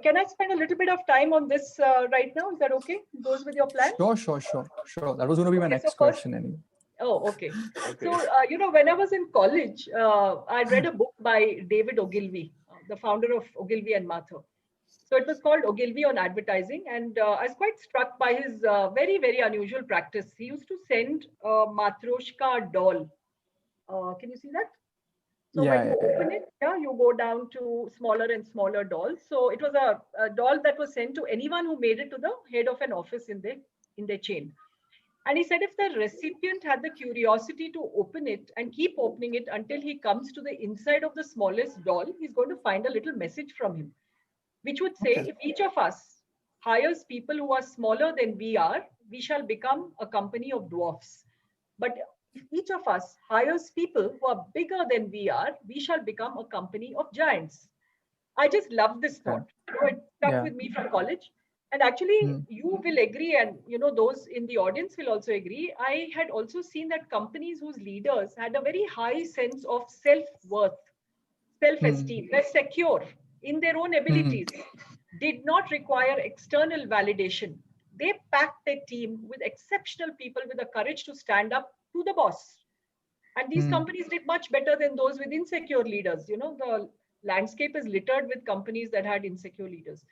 can I spend a little bit of time on this right now? Is that okay? Goes with your plan? Sure. Sure. Sure. Sure. That was going to be my Okay, so next first, question, anyway. oh, okay. So, Okay. when I was in college, I read a book by David Ogilvy, the founder of Ogilvy and Mather. So it was called Ogilvy on Advertising, and I was quite struck by his very, very unusual practice. He used to send a Matryoshka doll. Can you see that? So when Yeah. you Yeah. open Yeah. it, yeah, you go down to smaller and smaller dolls. So it was a doll that was sent to anyone who made it to the head of an office in their chain. And he said if the recipient had the curiosity to open it and keep opening it until he comes to the inside of the smallest doll, he's going to find a little message from him, which would say Okay. if each of us hires people who are smaller than we are, we shall become a company of dwarfs. But if each of us hires people who are bigger than we are, we shall become a company of giants. I just love this Okay. thought. It stuck Yeah. with me from college. And actually, Hmm. you will agree, and those in the audience will also agree. I had also seen that companies whose leaders had a very high sense of self-worth, Hmm. self-esteem, were secure in their own Hmm. abilities, did not require external validation. They packed their team with exceptional people with the courage to stand up to the boss. And these Hmm. companies did much better than those with insecure leaders. The landscape is littered with companies that had insecure leaders.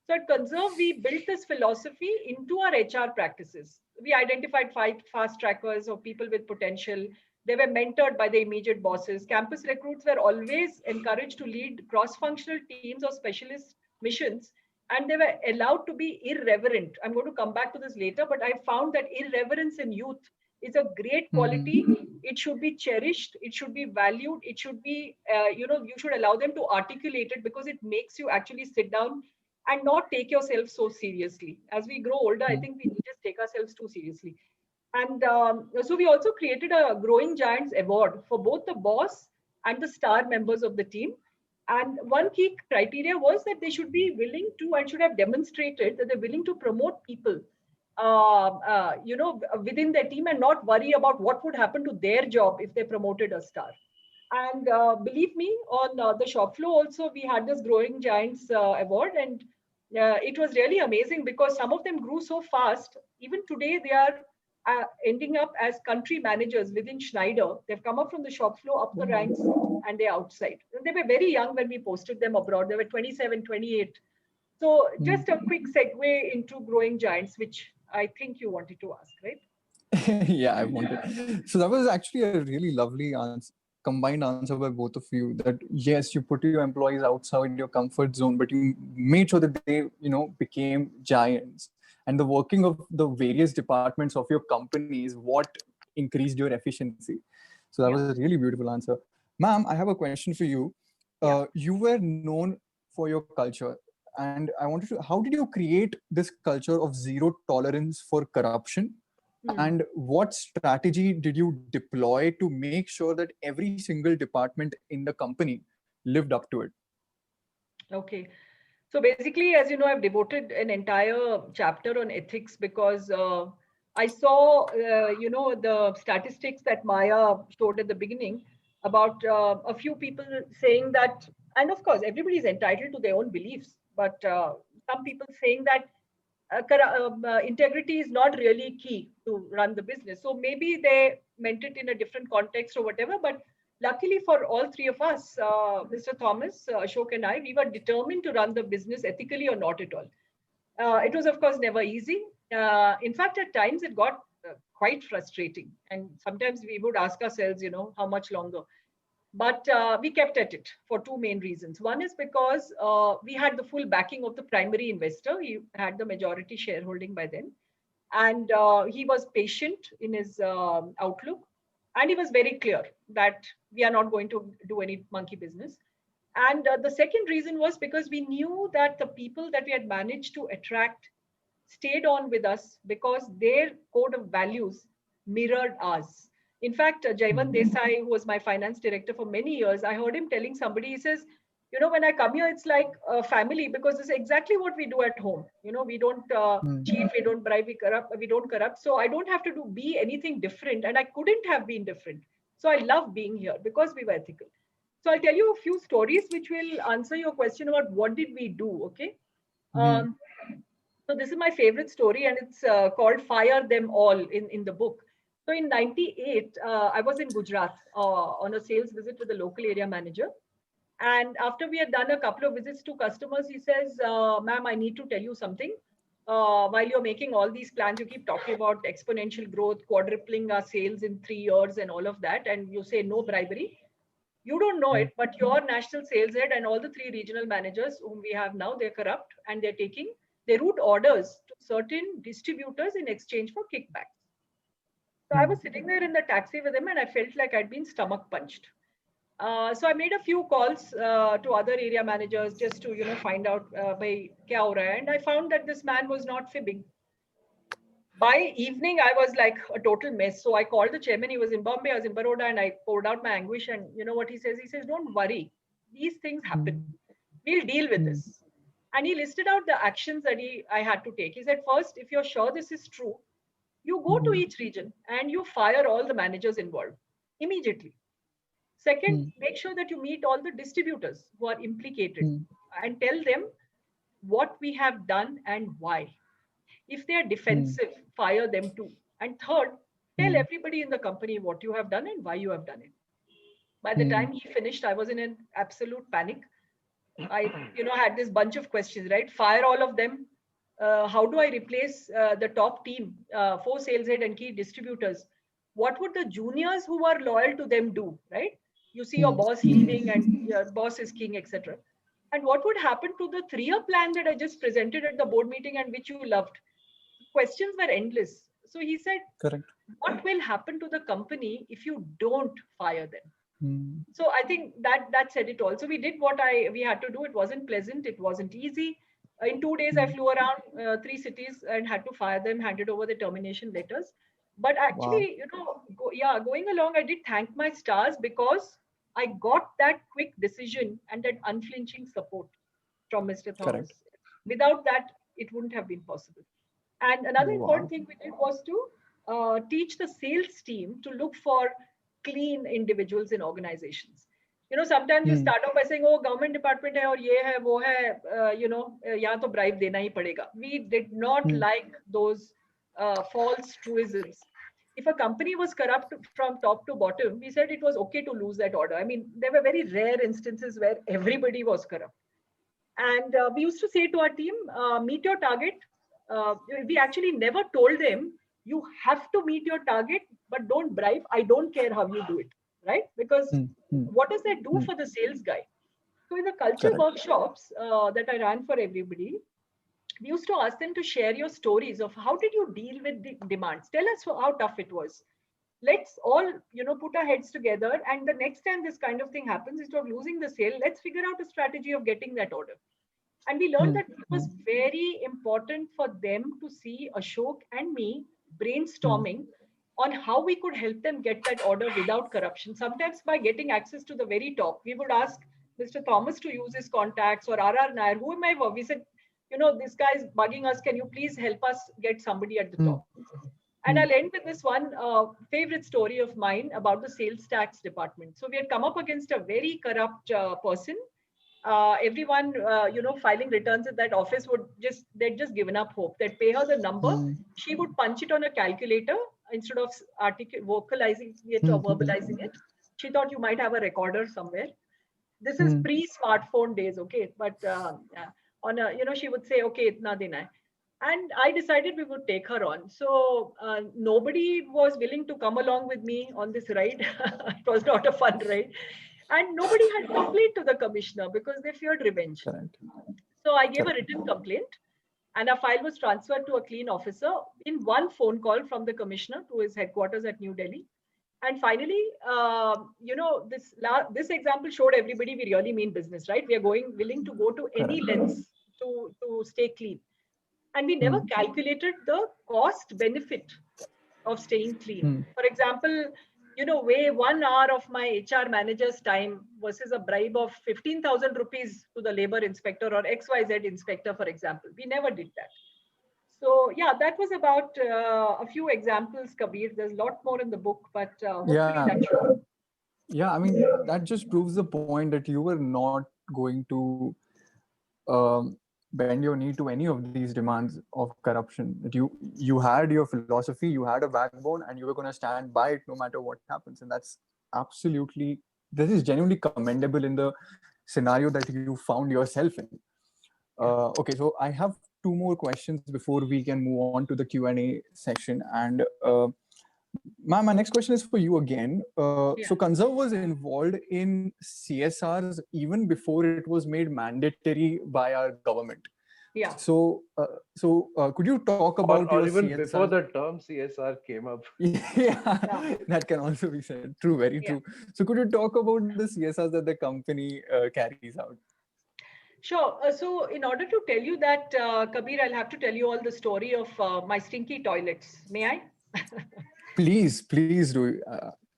So at Conserve, we built this philosophy into our HR practices. We identified 5 fast trackers or people with potential. They were mentored by the immediate bosses. Campus recruits were always encouraged to lead cross-functional teams or specialist missions, and they were allowed to be irreverent. I'm going to come back to this later, but I found that irreverence in youth is a great Hmm. quality. It should be cherished, it should be valued, it should be you should allow them to articulate it, because it makes you actually sit down and not take yourself so seriously. As we grow older, I Hmm. think we just take ourselves too seriously. And so we also created a Growing Giants award for both the boss and the star members of the team. And one key criteria was that they should be willing to and should have demonstrated that they're willing to promote people within their team and not worry about what would happen to their job if they promoted a star. And believe me, on the shop floor also, we had this Growing Giants award. And it was really amazing because some of them grew so fast. Even today, they are ending up as country managers within Schneider. They've come up from the shop floor, up the ranks, and they're outside. And they were very young when we posted them abroad. They were 27, 28. So Hmm. just a quick segue into Growing Giants, which I think you wanted to ask, right? Yeah, I wanted. So that was actually a really lovely answer, combined answer by both of you. That yes, you put your employees outside your comfort zone, but you made sure that they, became giants. And the working of the various departments of your company is what increased your efficiency. So that Yeah, was a really beautiful answer, ma'am. I have a question for you. yeah. You were known for your culture, and I wanted to. How did you create this culture of zero tolerance for corruption? And what strategy did you deploy to make sure that every single department in the company lived up to it? Okay. So basically, as you know, I've devoted an entire chapter on ethics because I saw, the statistics that Maya showed at the beginning about a few people saying that, and of course, everybody is entitled to their own beliefs, but some people saying that integrity is not really key to run the business. So maybe they meant it in a different context or whatever, but luckily for all three of us, Mr. Thomas, Ashok and I, we were determined to run the business ethically or not at all. It was, of course, never easy. In fact, at times it got quite frustrating. And sometimes we would ask ourselves, how much longer? But we kept at it for two main reasons. One is because we had the full backing of the primary investor. He had the majority shareholding by then. And he was patient in his outlook. And he was very clear that we are not going to do any monkey business. And the second reason was because we knew that the people that we had managed to attract stayed on with us because their code of values mirrored ours. In fact, Jaivan Desai, who was my finance director for many years, I heard him telling somebody, he says, when I come here, it's like a family because this is exactly what we do at home. We don't cheat, we don't bribe, we don't corrupt. So I don't have to be anything different. And I couldn't have been different. So I love being here because we were ethical. So I'll tell you a few stories which will answer your question about what did we do, okay? So this is my favorite story and it's called Fire Them All in the book. So in 98, I was in Gujarat on a sales visit with the local area manager. And after we had done a couple of visits to customers, he says, ma'am, I need to tell you something. While you're making all these plans, you keep talking about exponential growth, quadrupling our sales in 3 years and all of that. And you say no bribery. You don't know it, but your national sales head and all the 3 regional managers whom we have now, they're corrupt and they route orders to certain distributors in exchange for kickbacks. So I was sitting there in the taxi with him and I felt like I'd been stomach punched. So I made a few calls to other area managers just to, find out by kya ho raha hai. And I found that this man was not fibbing. By evening, I was like a total mess. So I called the chairman. He was in Bombay, I was in Baroda, and I poured out my anguish. And you know what he says? He says, don't worry. These things happen. We'll deal with this. And he listed out the actions that I had to take. He said, first, if you're sure this is true, you go to each region and you fire all the managers involved immediately. Second, make sure that you meet all the distributors who are implicated and tell them what we have done and why. If they are defensive, fire them too. And third, tell everybody in the company what you have done and why you have done it. By the time he finished, I was in an absolute panic. I, had this bunch of questions, right? Fire all of them. How do I replace the top team, 4 sales head and key distributors? What would the juniors who are loyal to them do, right? You see your boss leaving and your boss is king, etc. And what would happen to the 3-year plan that I just presented at the board meeting and which you loved? Questions were endless. So he said, correct. What will happen to the company if you don't fire them? So I think that said it all. So we did what we had to do. It wasn't pleasant. It wasn't easy. In 2 days, I flew around 3 cities and had to fire them, handed over the termination letters. But actually, going along, I did thank my stars because I got that quick decision and that unflinching support from Mr. Thomas. Correct. Without that, it wouldn't have been possible. And another important thing we did was to teach the sales team to look for clean individuals in organizations. Sometimes you start off by saying, oh, government department hai aur ye hai, wo hai, yahan to bribe dena hi padega. We did not like those false truisms. If a company was corrupt from top to bottom, we said it was okay to lose that order. I mean, there were very rare instances where everybody was corrupt. And we used to say to our team, meet your target. We actually never told them, you have to meet your target, but don't bribe. I don't care how you do it, right? Because what does that do for the sales guy? So in the culture workshops that I ran for everybody, we used to ask them to share your stories of how did you deal with the demands. Tell us how tough it was. Let's all, put our heads together. And the next time this kind of thing happens, instead of losing the sale, let's figure out a strategy of getting that order. And we learned that it was very important for them to see Ashok and me brainstorming on how we could help them get that order without corruption. Sometimes by getting access to the very top, we would ask Mr. Thomas to use his contacts, or R.R. Nair, whomever. We said, this guy is bugging us. Can you please help us get somebody at the top? And I'll end with this one favorite story of mine about the sales tax department. So we had come up against a very corrupt person. Everyone, filing returns at that office they'd just given up hope. They'd pay her the number. She would punch it on a calculator instead of vocalizing it or verbalizing it. She thought you might have a recorder somewhere. This is pre-smartphone days, okay? But she would say, okay, itna dena hai. And I decided we would take her on. So nobody was willing to come along with me on this ride. It was not a fun ride. And nobody had complained to the commissioner because they feared revenge. Correct. So I gave a written complaint, and a file was transferred to a clean officer in one phone call from the commissioner to his headquarters at New Delhi. And finally, this example showed everybody we really mean business, right? We are willing to go to any lengths to stay clean. And we never calculated the cost benefit of staying clean. For example, weigh 1 hour of my HR manager's time versus a bribe of 15,000 rupees to the labor inspector or XYZ inspector, for example. We never did that. So yeah, that was about a few examples, Kabir. There's a lot more in the book, but hopefully that should. Yeah, I mean, that just proves the point that you were not going to bend your knee to any of these demands of corruption. That you had your philosophy, you had a backbone, and you were going to stand by it no matter what happens. And this is genuinely commendable in the scenario that you found yourself in. Okay, so I have 2 more questions before we can move on to the Q&A section. And ma'am, my next question is for you again. So Conserve was involved in CSRs even before it was made mandatory by our government. Yeah. So could you talk about or even CSR? before the term CSR came up? Yeah, that can also be said. True, very true. So could you talk about the CSRs that the company carries out? Sure. So in order to tell you that, Kabir, I'll have to tell you all the story of my stinky toilets. May I? Please do.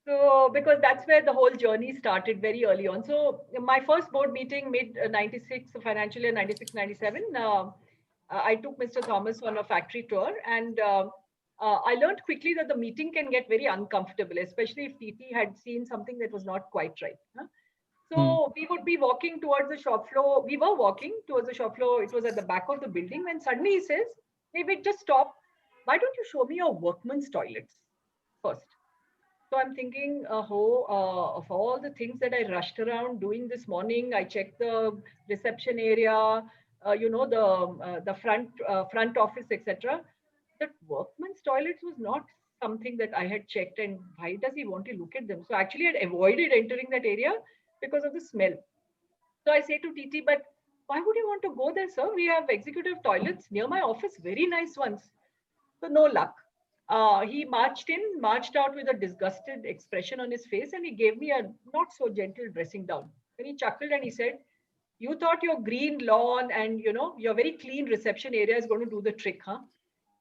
So, because that's where the whole journey started very early on. So my first board meeting mid-96, financial year 96-97, I took Mr. Thomas on a factory tour, and I learned quickly that the meeting can get very uncomfortable, especially if TT had seen something that was not quite right. So we would be walking towards the shop floor. We were walking towards the shop floor. It was at the back of the building, when suddenly he says, "Hey, wait, just stop. Why don't you show me your workman's toilets first?" So I'm thinking, of all the things that I rushed around doing this morning, I checked the reception area, the front office, etc. That workman's toilets was not something that I had checked, and why does he want to look at them? So actually, I avoided entering that area because of the smell. So I say to TT, "But why would you want to go there, sir? We have executive toilets near my office, very nice ones." So no luck. He marched out with a disgusted expression on his face, and he gave me a not so gentle dressing down. And he chuckled and he said, "You thought your green lawn and your very clean reception area is going to do the trick, huh?"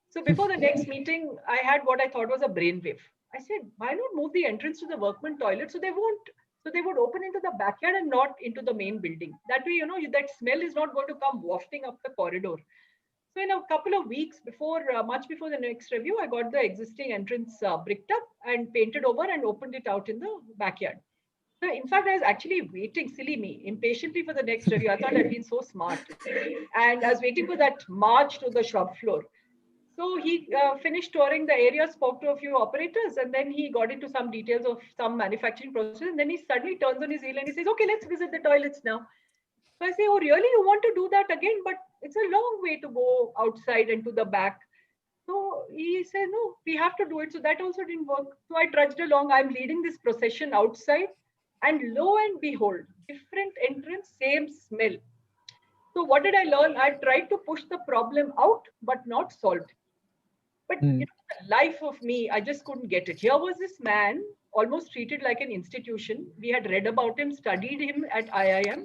So before the next meeting, I had what I thought was a brainwave. I said, "Why not move the entrance to the workman toilet so they would open into the backyard and not into the main building. That way, that smell is not going to come wafting up the corridor." So in a couple of weeks much before the next review, I got the existing entrance bricked up and painted over and opened it out in the backyard. So in fact, I was actually waiting, silly me, impatiently for the next review. I thought I'd been so smart. And I was waiting for that march to the shop floor. So he finished touring the area, spoke to a few operators, and then he got into some details of some manufacturing process. And then he suddenly turns on his heel and he says, "Okay, let's visit the toilets now." So I say, "Oh, really? You want to do that again? But it's a long way to go outside and to the back." So he said, "No, we have to do it." So that also didn't work. So I trudged along. I'm leading this procession outside, and lo and behold, different entrance, same smell. So what did I learn? I tried to push the problem out, but not solve it. But the life of me, I just couldn't get it. Here was this man, almost treated like an institution. We had read about him, studied him at IIM.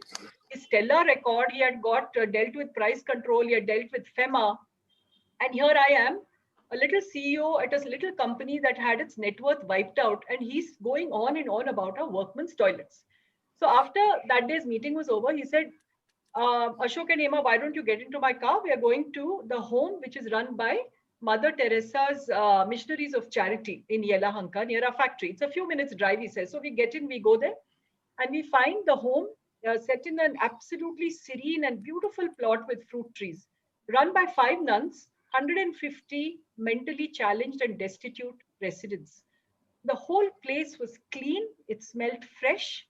His stellar record, he had got dealt with price control, he had dealt with FEMA. And here I am, a little CEO at a little company that had its net worth wiped out, and he's going on and on about our workmen's toilets. So after that day's meeting was over, he said, Ashok and Hema, why don't you get into my car? We are going to the home which is run by Mother Teresa's Missionaries of Charity in Yelahanka near our factory. It's a few minutes drive, he says. So we get in, we go there, and we find the home set in an absolutely serene and beautiful plot with fruit trees, run by 5 nuns, 150 mentally challenged and destitute residents. The whole place was clean, it smelled fresh,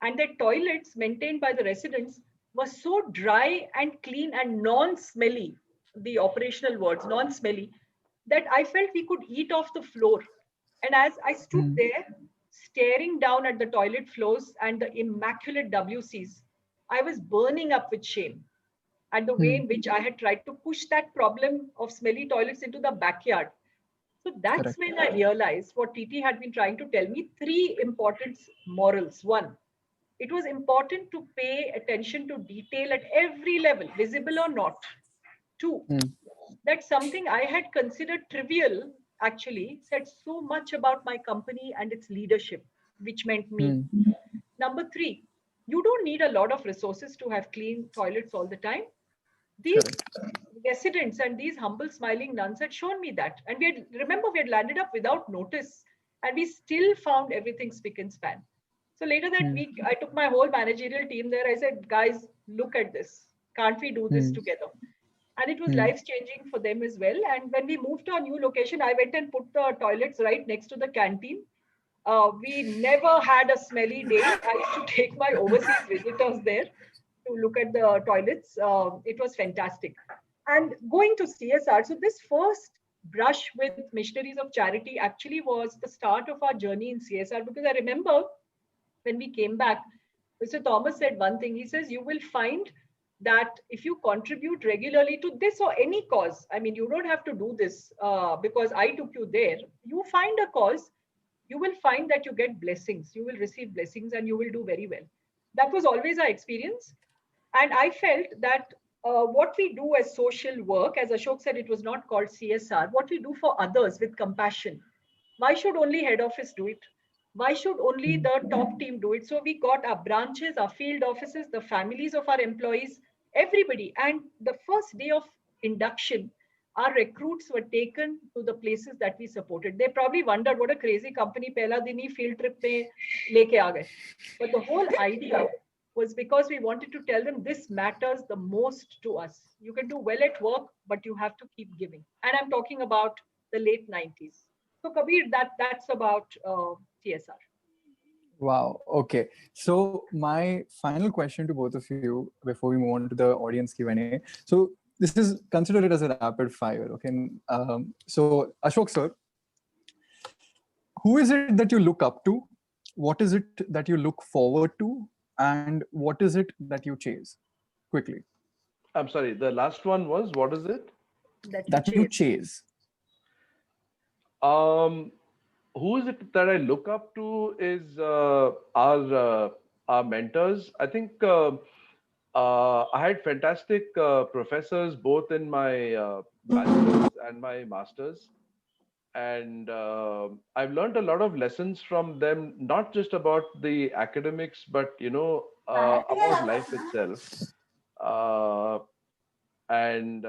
and the toilets maintained by the residents were so dry and clean and non-smelly, the operational words, non-smelly, that I felt we could eat off the floor. And as I stood there, staring down at the toilet floors and the immaculate WCs, I was burning up with shame at the way in which I had tried to push that problem of smelly toilets into the backyard. So that's when I realized what TT had been trying to tell me, 3 important morals. 1, it was important to pay attention to detail at every level, visible or not. 2, that something I had considered trivial actually said so much about my company and its leadership, which meant me. Number 3, you don't need a lot of resources to have clean toilets all the time. These residents and these humble smiling nuns had shown me that. And we had landed up without notice, and we still found everything spick and span. So later that week, I took my whole managerial team there. I said, guys, look at this. Can't we do this together? And it was life-changing for them as well. And when we moved to a new location, I went and put the toilets right next to the canteen. We never had a smelly day. I used to take my overseas visitors there to look at the toilets. It was fantastic. And going to CSR, so this first brush with Missionaries of Charity actually was the start of our journey in CSR, because I remember when we came back, Mr. Thomas said one thing. He says, you will find that if you contribute regularly to this or any cause, I mean, you don't have to do this because I took you there. You find a cause, you will find that you get blessings, you will receive blessings, and you will do very well. That was always our experience. And I felt that what we do as social work, as Ashok said, it was not called CSR, what we do for others with compassion. Why should only head office do it? Why should only the top team do it? So we got our branches, our field offices, the families of our employees, everybody. And the first day of induction, our recruits were taken to the places that we supported. They probably wondered what a crazy company pehla din hi field trip pe leke aa gaye. But the whole idea was because we wanted to tell them this matters the most to us. You can do well at work, but you have to keep giving. And I'm talking about the late 90s. So Kabir, that's about CSR. Wow. Okay. So my final question to both of you before we move on to the audience Q&A. So this is, consider it as a rapid fire. Okay. So Ashok sir, who is it that you look up to? What is it that you look forward to? And what is it that you chase? Quickly. I'm sorry. The last one was, what is it? That you chase. Who is it that I look up to is our mentors. I think I had fantastic professors both in my bachelor's and my master's, and I've learned a lot of lessons from them, not just about the academics, but about life itself. And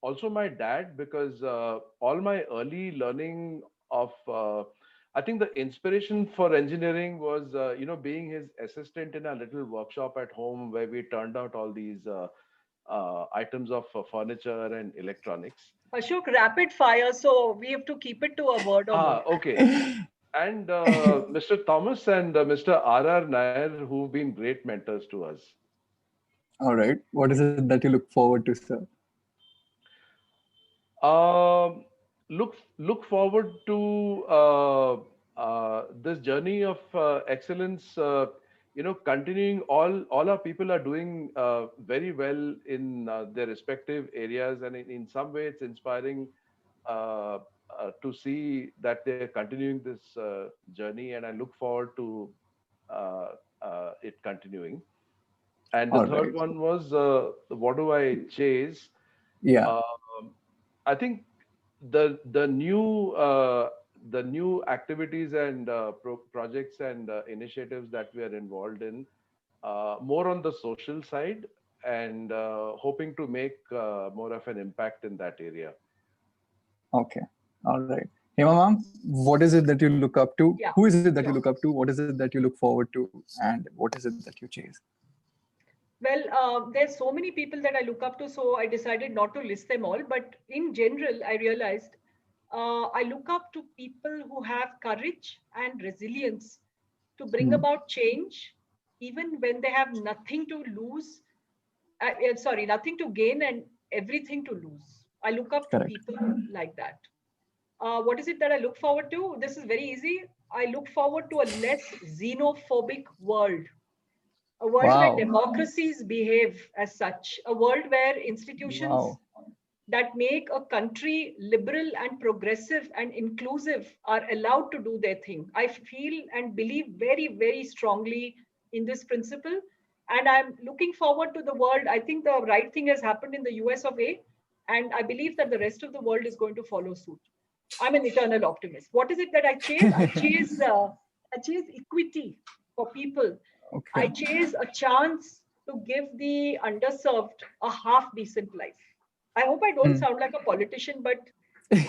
also my dad, because all my early learning of I think the inspiration for engineering was being his assistant in a little workshop at home where we turned out all these items of furniture and electronics. Ashok, rapid fire, so we have to keep it to a word or more. Okay. And Mr. Thomas and Mr. R.R. Nair, who've been great mentors to us. All right. What is it that you look forward to, sir? Look forward to this journey of excellence. Continuing. All our people are doing very well in their respective areas, and in some way, it's inspiring to see that they're continuing this journey, and I look forward to it continuing. And the third one was, what do I chase? Yeah. I think the new activities and projects and initiatives that we are involved in, more on the social side, and hoping to make more of an impact in that area. Okay. All right. Hema ma'am, what is it that you look up to? Yeah. Who is it that you Sure. look up to? What is it that you look forward to? And what is it that you chase? Well, there's so many people that I look up to, so I decided not to list them all. But in general, I realized I look up to people who have courage and resilience to bring Hmm. about change, even when they have nothing to lose. Sorry, nothing to gain and everything to lose. I look up to Correct. people like that. What is it that I look forward to? This is very easy. I look forward to a less xenophobic world, a world where Wow. democracies behave as such, a world where institutions Wow. that make a country liberal and progressive and inclusive are allowed to do their thing. I feel and believe very, very strongly in this principle. And I'm looking forward to the world. I think the right thing has happened in the US of A. And I believe that the rest of the world is going to follow suit. I'm an eternal optimist. What is it that I chase? I chase equity for people. I Okay. chase a chance to give the underserved a half decent life. I hope I don't Hmm. sound like a politician, but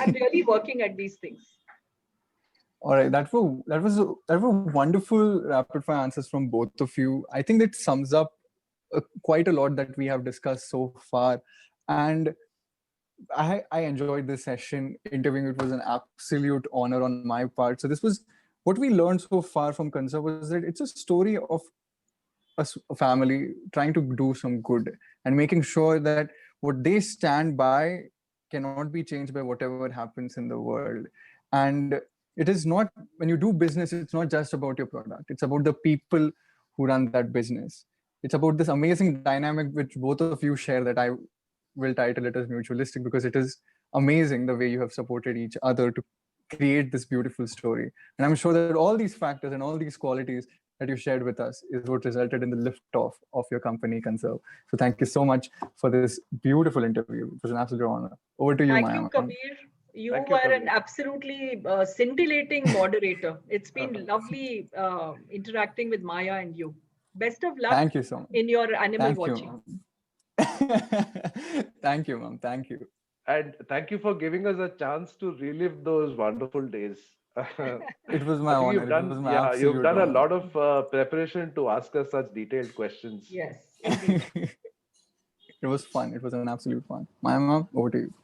I'm really working at these things. All right, that were wonderful rapid fire answers from both of you. I think that sums up quite a lot that we have discussed so far, and I enjoyed this session interviewing. It was an absolute honor on my part. So this was what we learned so far from Kansa was that it's a story of a family trying to do some good and making sure that what they stand by cannot be changed by whatever happens in the world. And it is not, when you do business, it's not just about your product, it's about the people who run that business. It's about this amazing dynamic which both of you share, that I will title it as mutualistic, because it is amazing the way you have supported each other to create this beautiful story. And I'm sure that all these factors and all these qualities that you shared with us is what resulted in the liftoff of your company, Conserve. So thank you so much for this beautiful interview. It was an absolute honor. Over to you, Thank Maya. you, Kabir. You Thank you, were an Kabir. absolutely scintillating moderator. It's been lovely interacting with Maya and you. Best of luck Thank you so much. in your animal Thank watching. you, ma'am. Thank you, ma'am. Thank you. And thank you for giving us a chance to relive those wonderful days. It was my I think honor. you've It done, was my yeah, you've absolute done a honor. lot of preparation to ask us such detailed questions. Yes, indeed. It was fun. It was an absolute fun. Maya, ma'am, over to you.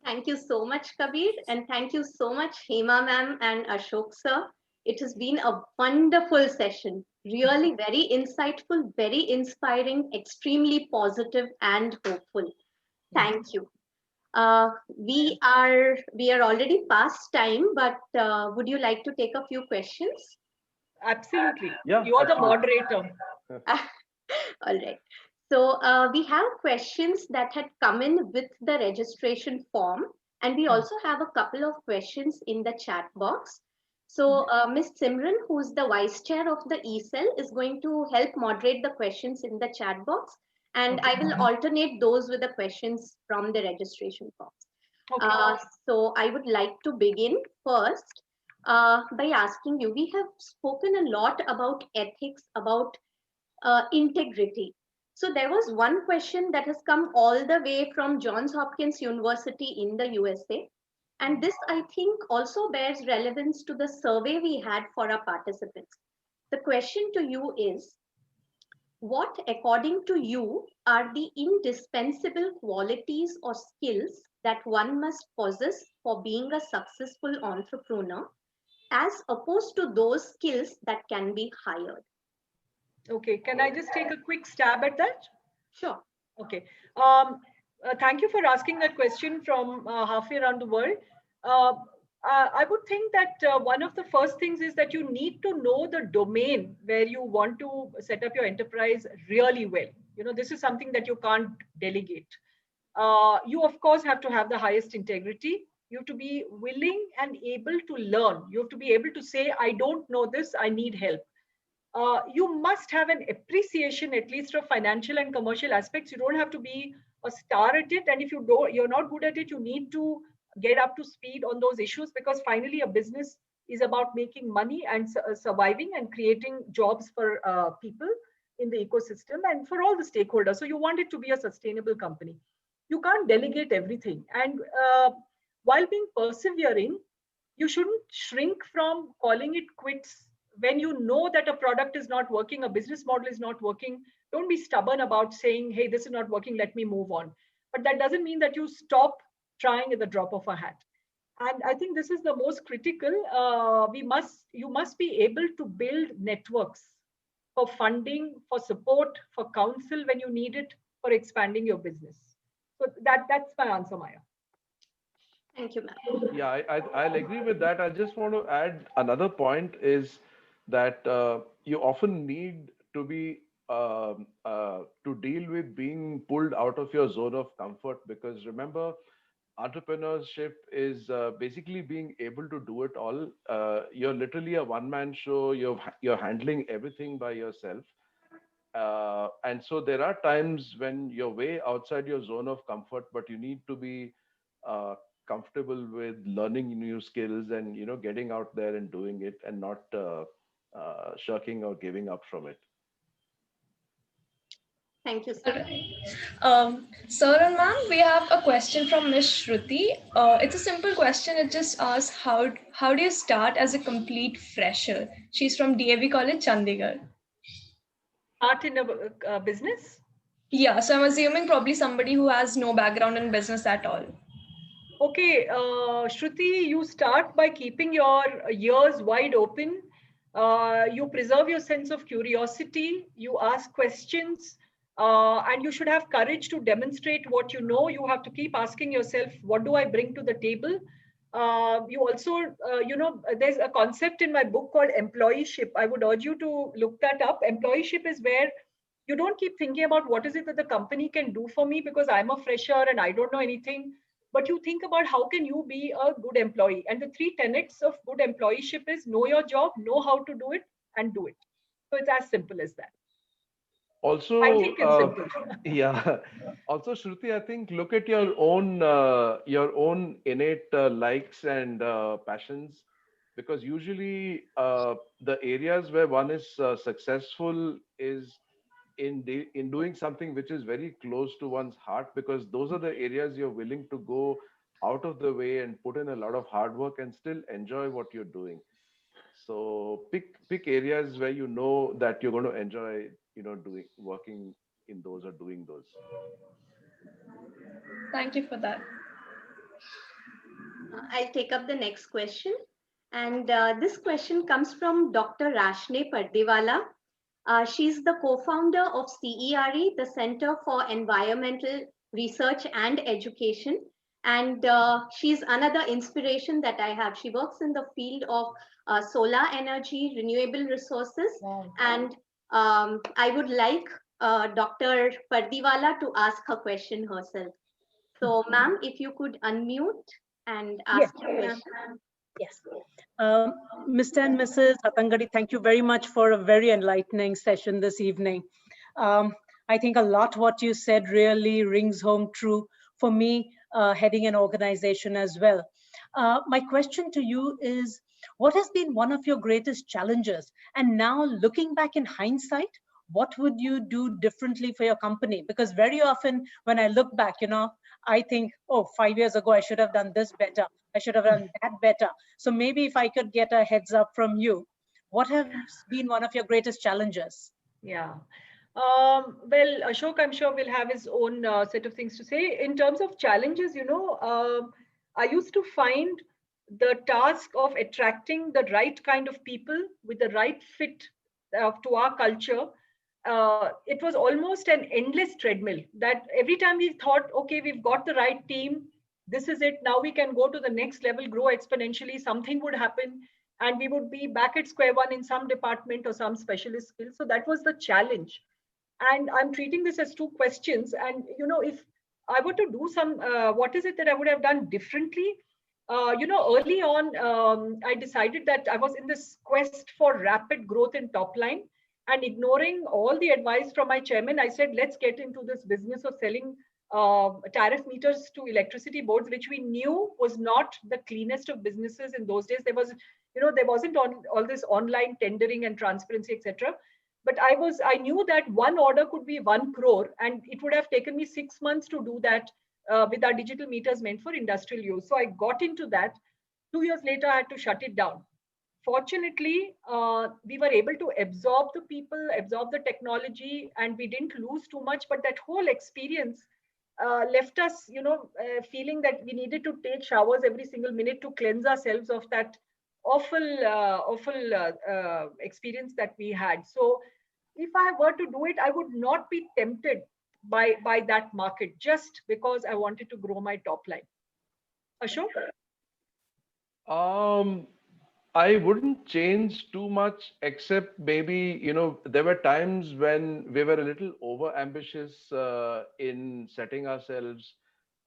Thank you so much, Kabir, and thank you so much, Hema ma'am and Ashok sir. It has been a wonderful session, really very insightful, very inspiring, extremely positive and hopeful. Thank you. We are already past time, but would you like to take a few questions? Absolutely. Yeah, You're the absolutely. moderator. All right. So we have questions that had come in with the registration form, and we also have a couple of questions in the chat box. So Ms. Simran, who's the vice chair of the eCell, is going to help moderate the questions in the chat box, and I will alternate those with the questions from the registration forms. Okay. So I would like to begin first by asking you, we have spoken a lot about ethics, about integrity. So there was one question that has come all the way from Johns Hopkins University in the USA. And this, I think, also bears relevance to the survey we had for our participants. The question to you is, what, according to you, are the indispensable qualities or skills that one must possess for being a successful entrepreneur, as opposed to those skills that can be hired? Okay. Can I just take a quick stab at that? Sure. Okay. Thank you for asking that question from halfway around the world. I would think that one of the first things is that you need to know the domain where you want to set up your enterprise really well. You know, this is something that you can't delegate. You, of course, have to have the highest integrity. You have to be willing and able to learn. You have to be able to say, I don't know this, I need help. You must have an appreciation, at least of financial and commercial aspects. You don't have to be a star at it. And if you're not good at it, you need to get up to speed on those issues, because finally a business is about making money and surviving and creating jobs for people in the ecosystem and for all the stakeholders. So you want it to be a sustainable company. You can't delegate everything. And while being persevering, you shouldn't shrink from calling it quits when you know that a product is not working, a business model is not working. Don't be stubborn about saying, hey, this is not working, let me move on. But that doesn't mean that you stop trying at the drop of a hat. And I think this is the most critical. You must be able to build networks for funding, for support, for counsel when you need it, for expanding your business. So that's my answer, Maya. Thank you, ma'am. Yeah, I'll agree with that. I just want to add another point is that you often need to be to deal with being pulled out of your zone of comfort, because remember, entrepreneurship is basically being able to do it all. You're literally a one-man show. You're handling everything by yourself. And so there are times when you're way outside your zone of comfort, but you need to be comfortable with learning new skills and getting out there and doing it, and not shirking or giving up from it. Thank you, sir. Sir and ma'am, we have a question from Miss Shruti. It's a simple question. It just asks, how do you start as a complete fresher? She's from DAV College, Chandigarh. Start in a business? Yeah, so I'm assuming probably somebody who has no background in business at all. Okay, Shruti, you start by keeping your ears wide open. You preserve your sense of curiosity. You ask questions. And you should have courage to demonstrate what you know. You have to keep asking yourself, what do I bring to the table? You also, there's a concept in my book called employeeship. I would urge you to look that up. Employeeship is where you don't keep thinking about what is it that the company can do for me because I'm a fresher and I don't know anything. But you think about how can you be a good employee. And the 3 tenets of good employeeship is know your job, know how to do it, and do it. So it's as simple as that. Also, I think it's simple. yeah. Also, Shruti, I think look at your own innate likes and passions, because usually the areas where one is successful is in doing something which is very close to one's heart, because those are the areas you're willing to go out of the way and put in a lot of hard work and still enjoy what you're doing. So pick areas where you know that you're going to enjoy, working in those or doing those. Thank you for that. I'll take up the next question. And this question comes from Dr. Rashne Pardiwala. She's the co-founder of CERE, the Center for Environmental Research and Education. And she's another inspiration that I have. She works in the field of solar energy, renewable resources. Wow. And I would like Dr. Pardiwala to ask her question herself. So, ma'am, if you could unmute and ask your question. Yes. Mr. and Mrs. Hatangadi, thank you very much for a very enlightening session this evening. I think a lot what you said really rings home true for me, heading an organization as well. My question to you is, what has been one of your greatest challenges? And now looking back in hindsight, what would you do differently for your company? Because very often when I look back, I think, oh, 5 years ago, I should have done this better. I should have done that better. So maybe if I could get a heads up from you, what has been one of your greatest challenges? Yeah. Well, Ashok, I'm sure will have his own set of things to say. In terms of challenges, I used to find the task of attracting the right kind of people with the right fit to our culture. It was almost an endless treadmill that every time we thought, okay, we've got the right team, this is it, now we can go to the next level, grow exponentially, something would happen and we would be back at square one in some department or some specialist skill. So that was the challenge. And I'm treating this as 2 questions. And, if I were to do some, what is it that I would have done differently? Early on, I decided that I was in this quest for rapid growth in top line. And ignoring all the advice from my chairman, I said, let's get into this business of selling tariff meters to electricity boards, which we knew was not the cleanest of businesses in those days. There was, there wasn't all this online tendering and transparency, etc. But I knew that one order could be 1 crore, and it would have taken me 6 months to do that with our digital meters meant for industrial use. So I got into that. 2 years later, I had to shut it down. Fortunately, we were able to absorb the people, absorb the technology, and we didn't lose too much. But that whole experience left us, feeling that we needed to take showers every single minute to cleanse ourselves of that awful experience that we had. So if I were to do it, I would not be tempted by that market just because I wanted to grow my top line. Ashok? I wouldn't change too much, except maybe, there were times when we were a little over ambitious in setting ourselves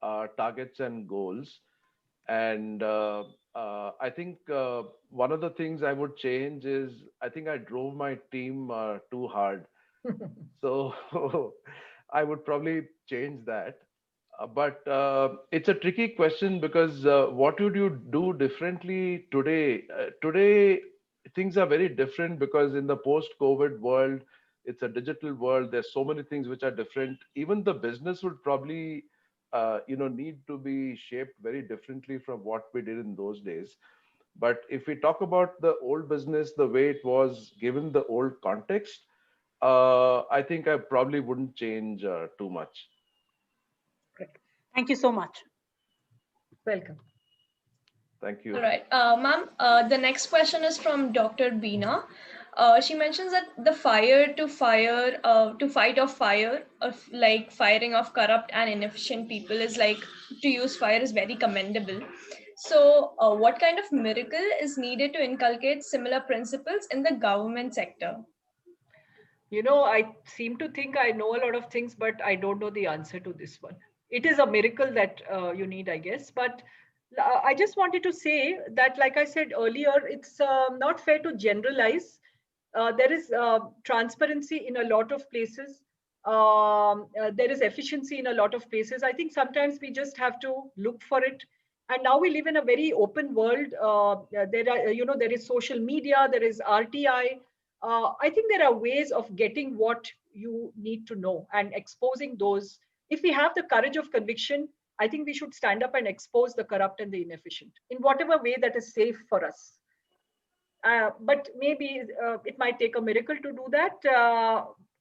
targets and goals. And I think one of the things I would change is I think I drove my team too hard. So I would probably change that. But it's a tricky question because what would you do differently today? Today, things are very different because in the post-COVID world, it's a digital world. There's so many things which are different. Even the business would probably, need to be shaped very differently from what we did in those days. But if we talk about the old business, the way it was given the old context, I think I probably wouldn't change too much. Thank you so much. Welcome. Thank you. All right, ma'am, the next question is from Dr. Beena. She mentions that the to fight off fire, of like firing off corrupt and inefficient people is like to use fire is very commendable. So what kind of miracle is needed to inculcate similar principles in the government sector? I seem to think I know a lot of things, but I don't know the answer to this one. It is a miracle that you need, I guess. But I just wanted to say that, like I said earlier, it's not fair to generalize. There is transparency in a lot of places. There is efficiency in a lot of places. I think sometimes we just have to look for it. And now we live in a very open world. There is social media, there is RTI. I think there are ways of getting what you need to know and exposing those. If we have the courage of conviction, I think we should stand up and expose the corrupt and the inefficient in whatever way that is safe for us. But maybe it might take a miracle to do that.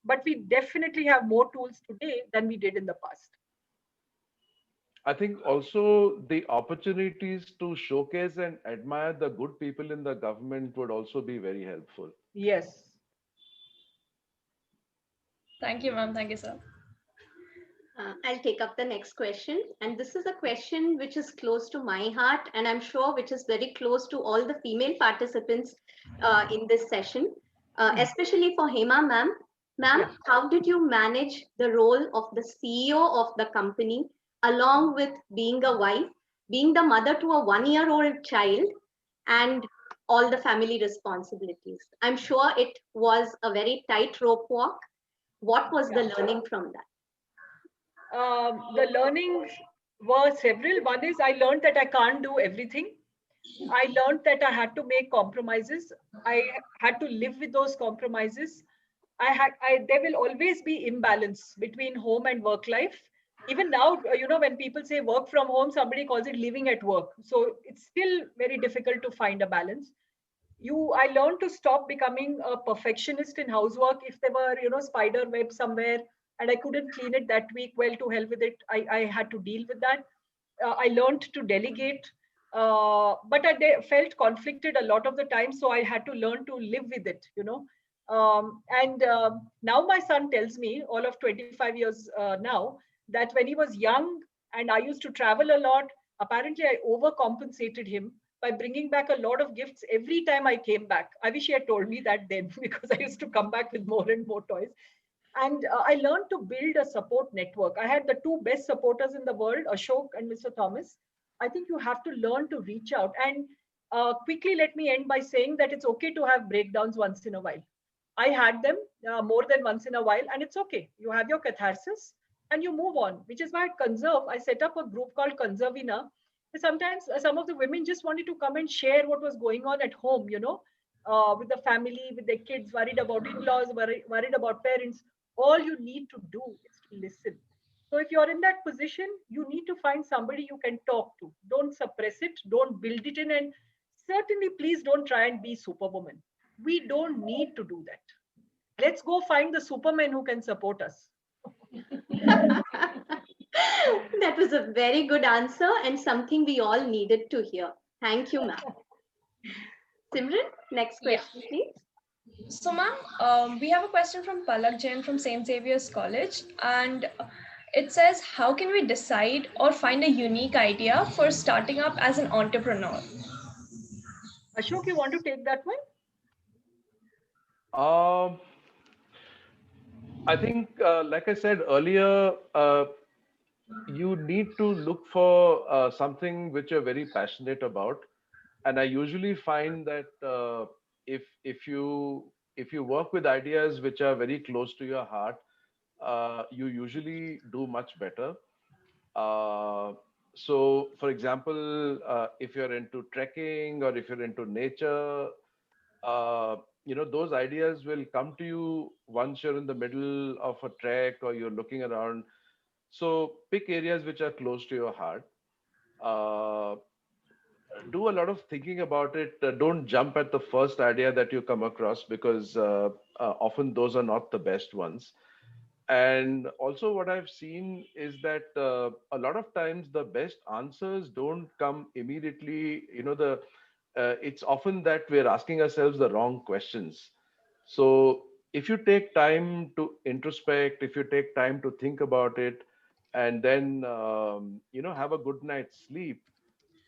But we definitely have more tools today than we did in the past. I think also the opportunities to showcase and admire the good people in the government would also be very helpful. Yes. Thank you, ma'am. Thank you, sir. I'll take up the next question. And this is a question which is close to my heart, and I'm sure which is very close to all the female participants in this session, especially for Hema ma'am. Ma'am, yeah. How did you manage the role of the CEO of the company, along with being a wife, being the mother to a 1-year-old child, and all the family responsibilities? I'm sure it was a very tightrope walk. What was the learning from that? The learnings were several. One is I learned that I can't do everything. I learned that I had to make compromises. I had to live with those compromises. There will always be imbalance between home and work life. Even now, when people say work from home, somebody calls it living at work. So it's still very difficult to find a balance. I learned to stop becoming a perfectionist in housework. If there were, spider web somewhere and I couldn't clean it that week, well, to hell with it. I had to deal with that. I learned to delegate, but I felt conflicted a lot of the time. So I had to learn to live with it, now my son tells me, all of 25 years now, that when he was young and I used to travel a lot, apparently I overcompensated him by bringing back a lot of gifts every time I came back. I wish he had told me that then, because I used to come back with more and more toys. And I learned to build a support network. I had the two best supporters in the world, Ashok and Mr. Thomas. I think you have to learn to reach out. And quickly, let me end by saying that it's okay to have breakdowns once in a while. I had them more than once in a while, and it's okay. You have your catharsis. and you move on, which is why at Conserve, I set up a group called Conservina. Sometimes some of the women just wanted to come and share what was going on at home, with the family, with their kids, worried about in-laws, worried about parents. All you need to do is to listen. So if you're in that position, you need to find somebody you can talk to. Don't suppress it, don't build it in, and certainly please don't try and be Superwoman. We don't need to do that. Let's go find the Superman who can support us. That was a very good answer and something we all needed to hear. Thank you, ma'am. Simran, next question, please. So, ma'am, we have a question from Palak Jain from St. Xavier's College, and it says, how can we decide or find a unique idea for starting up as an entrepreneur? Ashok, you want to take that one? I think, like I said earlier, you need to look for something which you're very passionate about. And I usually find that if you work with ideas which are very close to your heart, you usually do much better. So, for example, if you're into trekking or if you're into nature, those ideas will come to you once you're in the middle of a trek or you're looking around. So pick areas which are close to your heart. Do a lot of thinking about it. Don't jump at the first idea that you come across, because often those are not the best ones. And also what I've seen is that a lot of times the best answers don't come immediately. It's often that we're asking ourselves the wrong questions. So if you take time to introspect, if you take time to think about it, and then have a good night's sleep,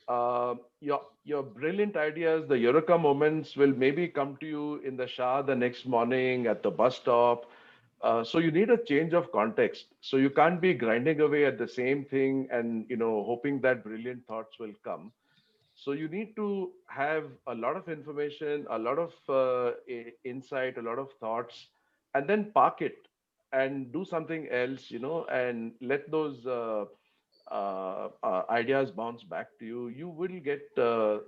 your brilliant ideas, the eureka moments, will maybe come to you in the shower the next morning, at the bus stop. So you need a change of context. So you can't be grinding away at the same thing and hoping that brilliant thoughts will come. So you need to have a lot of information, a lot of insight, a lot of thoughts, and then park it and do something else, and let those ideas bounce back to you. You will get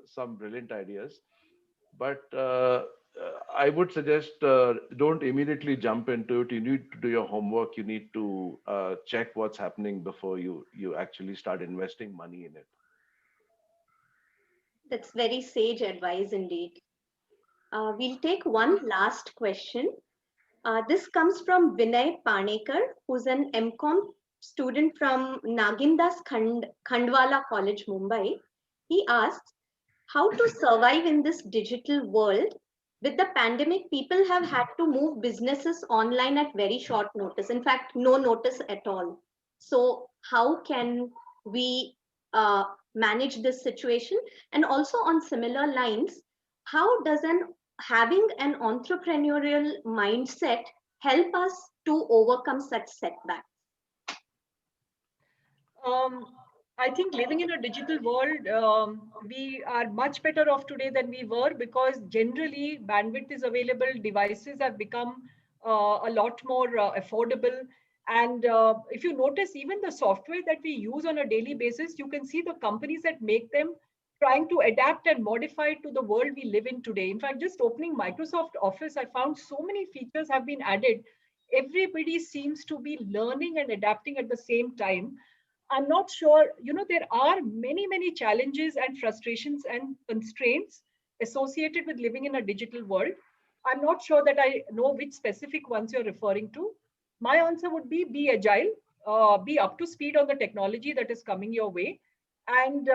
some brilliant ideas, but I would suggest don't immediately jump into it. You need to do your homework. You need to check what's happening before you actually start investing money in it. That's very sage advice indeed. We'll take one last question. This comes from Vinay Panekar, who's an MCOM student from Nagindas Khandwala College, Mumbai. He asks, how to survive in this digital world? With the pandemic, people have had to move businesses online at very short notice. In fact, no notice at all. So how can we manage this situation? And also on similar lines, how does having an entrepreneurial mindset help us to overcome such setbacks? I think living in a digital world, we are much better off today than we were, because generally bandwidth is available, devices have become a lot more affordable. And if you notice, even the software that we use on a daily basis, you can see the companies that make them trying to adapt and modify it to the world we live in today. In fact, just opening Microsoft Office, I found so many features have been added. Everybody seems to be learning and adapting at the same time. I'm not sure, there are many, many challenges and frustrations and constraints associated with living in a digital world. I'm not sure that I know which specific ones you're referring to. My answer would be agile, be up to speed on the technology that is coming your way, and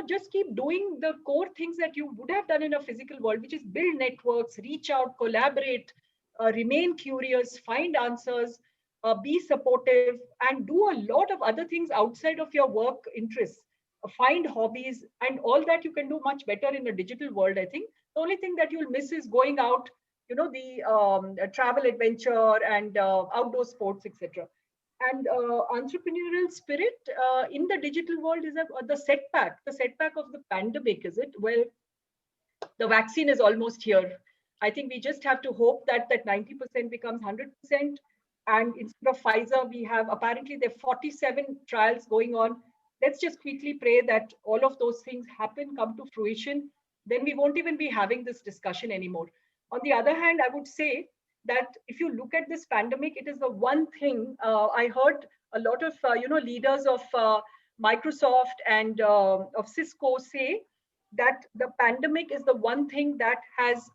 just keep doing the core things that you would have done in a physical world, which is build networks, reach out, collaborate, remain curious, find answers, be supportive, and do a lot of other things outside of your work interests. Find hobbies, and all that you can do much better in a digital world. I think the only thing that you'll miss is going out, the travel adventure and outdoor sports, etc. And entrepreneurial spirit in the digital world is the setback of the pandemic. Is it? Well, the vaccine is almost here. I think we just have to hope that 90% becomes 100%. And instead of Pfizer, we have apparently there are 47 trials going on. Let's just quickly pray that all of those things happen, come to fruition. Then we won't even be having this discussion anymore. On the other hand, I would say that if you look at this pandemic, it is the one thing I heard a lot of leaders of Microsoft and of Cisco say that the pandemic is the one thing that has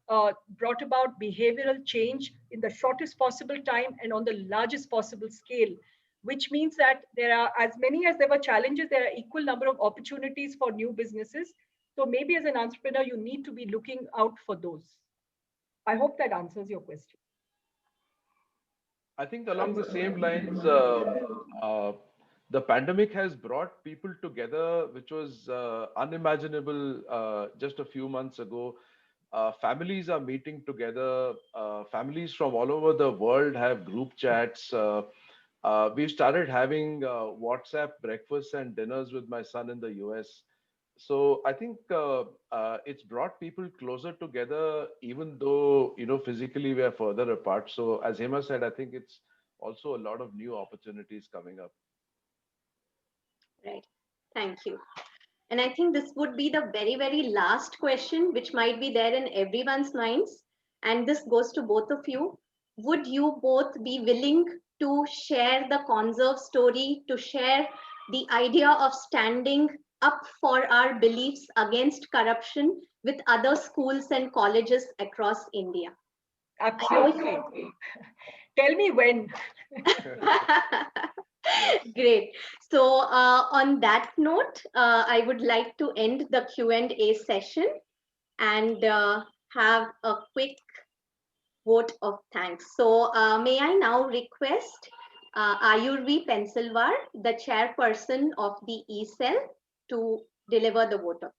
brought about behavioral change in the shortest possible time and on the largest possible scale, which means that there are as many as there were challenges, there are equal number of opportunities for new businesses. So maybe as an entrepreneur, you need to be looking out for those. I hope that answers your question. I think along the same lines, the pandemic has brought people together, which was unimaginable just a few months ago. Families are meeting together. Families from all over the world have group chats. We've started having WhatsApp breakfasts and dinners with my son in the US. So I think it's brought people closer together, even though physically we are further apart. So as Hema said, I think it's also a lot of new opportunities coming up. Right. Thank you. And I think this would be the very, very last question, which might be there in everyone's minds. And this goes to both of you. Would you both be willing to share the Conserve story, to share the idea of standing up for our beliefs against corruption with other schools and colleges across India? Absolutely. Tell me when. Great. So on that note, I would like to end the Q&A session and have a quick vote of thanks. So may I now request Ayurvi Pensilwar, the chairperson of the eCell, to deliver the vote of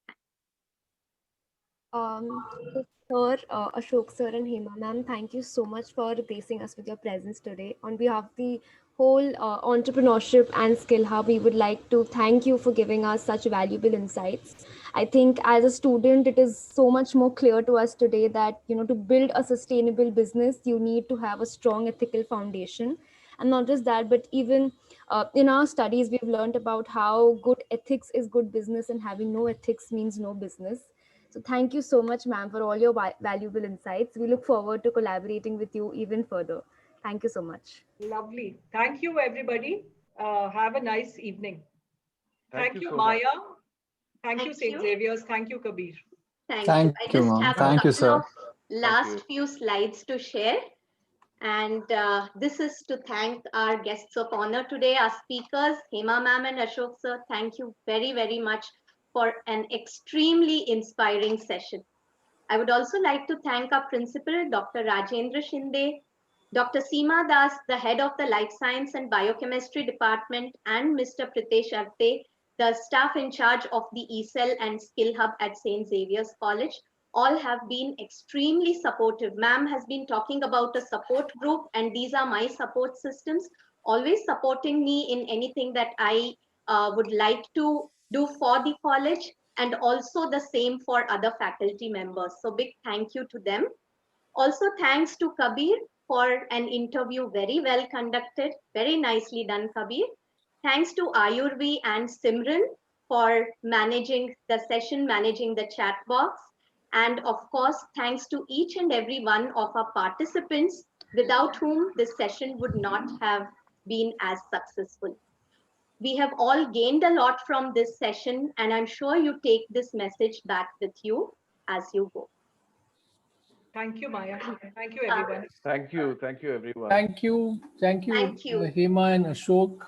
thanks. Sir, Ashok sir and Hema ma'am, thank you so much for gracing us with your presence today. On behalf of the whole entrepreneurship and skill hub, we would like to thank you for giving us such valuable insights. I think as a student, it is so much more clear to us today that, to build a sustainable business, you need to have a strong ethical foundation. And not just that, but even in our studies, we've learned about how good ethics is good business and having no ethics means no business. So thank you so much, ma'am, for all your valuable insights. We look forward to collaborating with you even further. Thank you so much. Lovely. Thank you, everybody. Have a nice evening. Thank you, so Maya. much. Thank you, St. Xavier's. Thank you, Kabir. Thank you. I just have Thank a you, couple sir. of last few slides to share. And this is to thank our guests of honor today, our speakers, Hema ma'am and Ashok sir. Thank you very, very much for an extremely inspiring session. I would also like to thank our principal, Dr. Rajendra Shinde, Dr. Seema Das, the head of the Life Science and Biochemistry Department, and Mr. Pritesh Avte, the staff in charge of the eCell and Skill Hub at St. Xavier's College. All have been extremely supportive. Ma'am has been talking about a support group, and these are my support systems, always supporting me in anything that I would like to do for the college, and also the same for other faculty members. So big thank you to them. Also thanks to Kabir for an interview very well conducted. Very nicely done, Kabir. Thanks to Ayurvi and Simran for managing the session, managing the chat box. And of course, thanks to each and every one of our participants, without whom this session would not have been as successful. We have all gained a lot from this session, and I'm sure you take this message back with you as you go. Thank you, Maya. Thank you, everyone. Thank you. Thank you, everyone. Thank you. Thank you, Thank you. Hema and Ashok.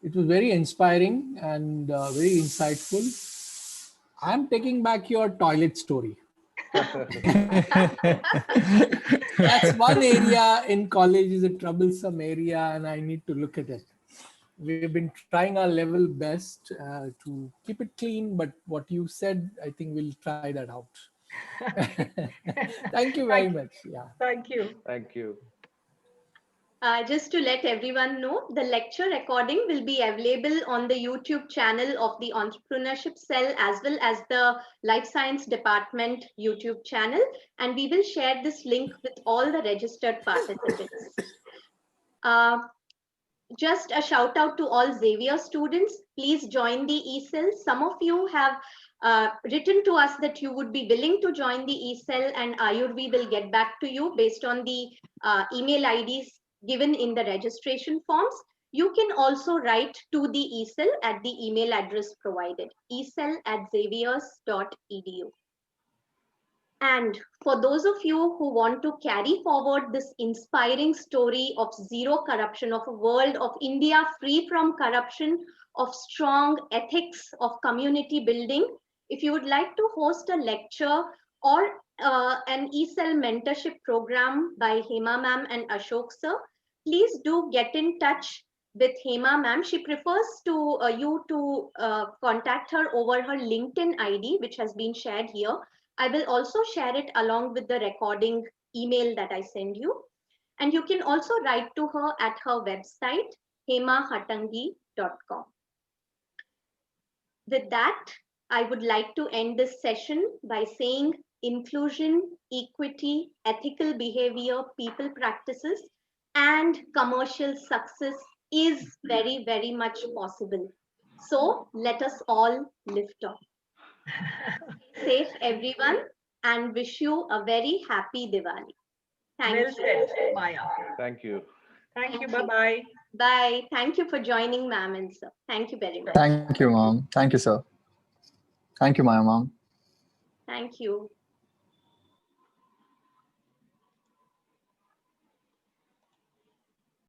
It was very inspiring and very insightful. I'm taking back your toilet story. That's one area in college is a troublesome area, and I need to look at it. We've been trying our level best to keep it clean, but what you said, I think we'll try that out. Thank you very much. Yeah. Thank you. Thank you. Just to let everyone know, the lecture recording will be available on the YouTube channel of the Entrepreneurship Cell as well as the Life Science Department YouTube channel. And we will share this link with all the registered participants. Just a shout out to all Xavier students. Please join the ECEL. Some of you have written to us that you would be willing to join the ECEL, and Ayurvi will get back to you based on the email IDs given in the registration forms. You can also write to the ECEL at the email address provided, ecel@xaviers.edu. And for those of you who want to carry forward this inspiring story of zero corruption, of a world of India free from corruption, of strong ethics, of community building, if you would like to host a lecture or an ECEL mentorship program by Hema ma'am and Ashok sir, please do get in touch with Hema ma'am. She prefers to you to contact her over her LinkedIn ID, which has been shared here. I will also share it along with the recording email that I send you. And you can also write to her at her website, hemahattangi.com. With that, I would like to end this session by saying inclusion, equity, ethical behavior, people practices, and commercial success is very, very much possible. So let us all lift off. Safe everyone, and wish you a very happy Diwali. Thank you. Well said, Maya. Thank you. Thank you. Bye-bye. Bye. Thank you for joining, ma'am and sir. Thank you very much. Thank you, ma'am. Thank you, sir. Thank you, Maya, ma'am. Thank you.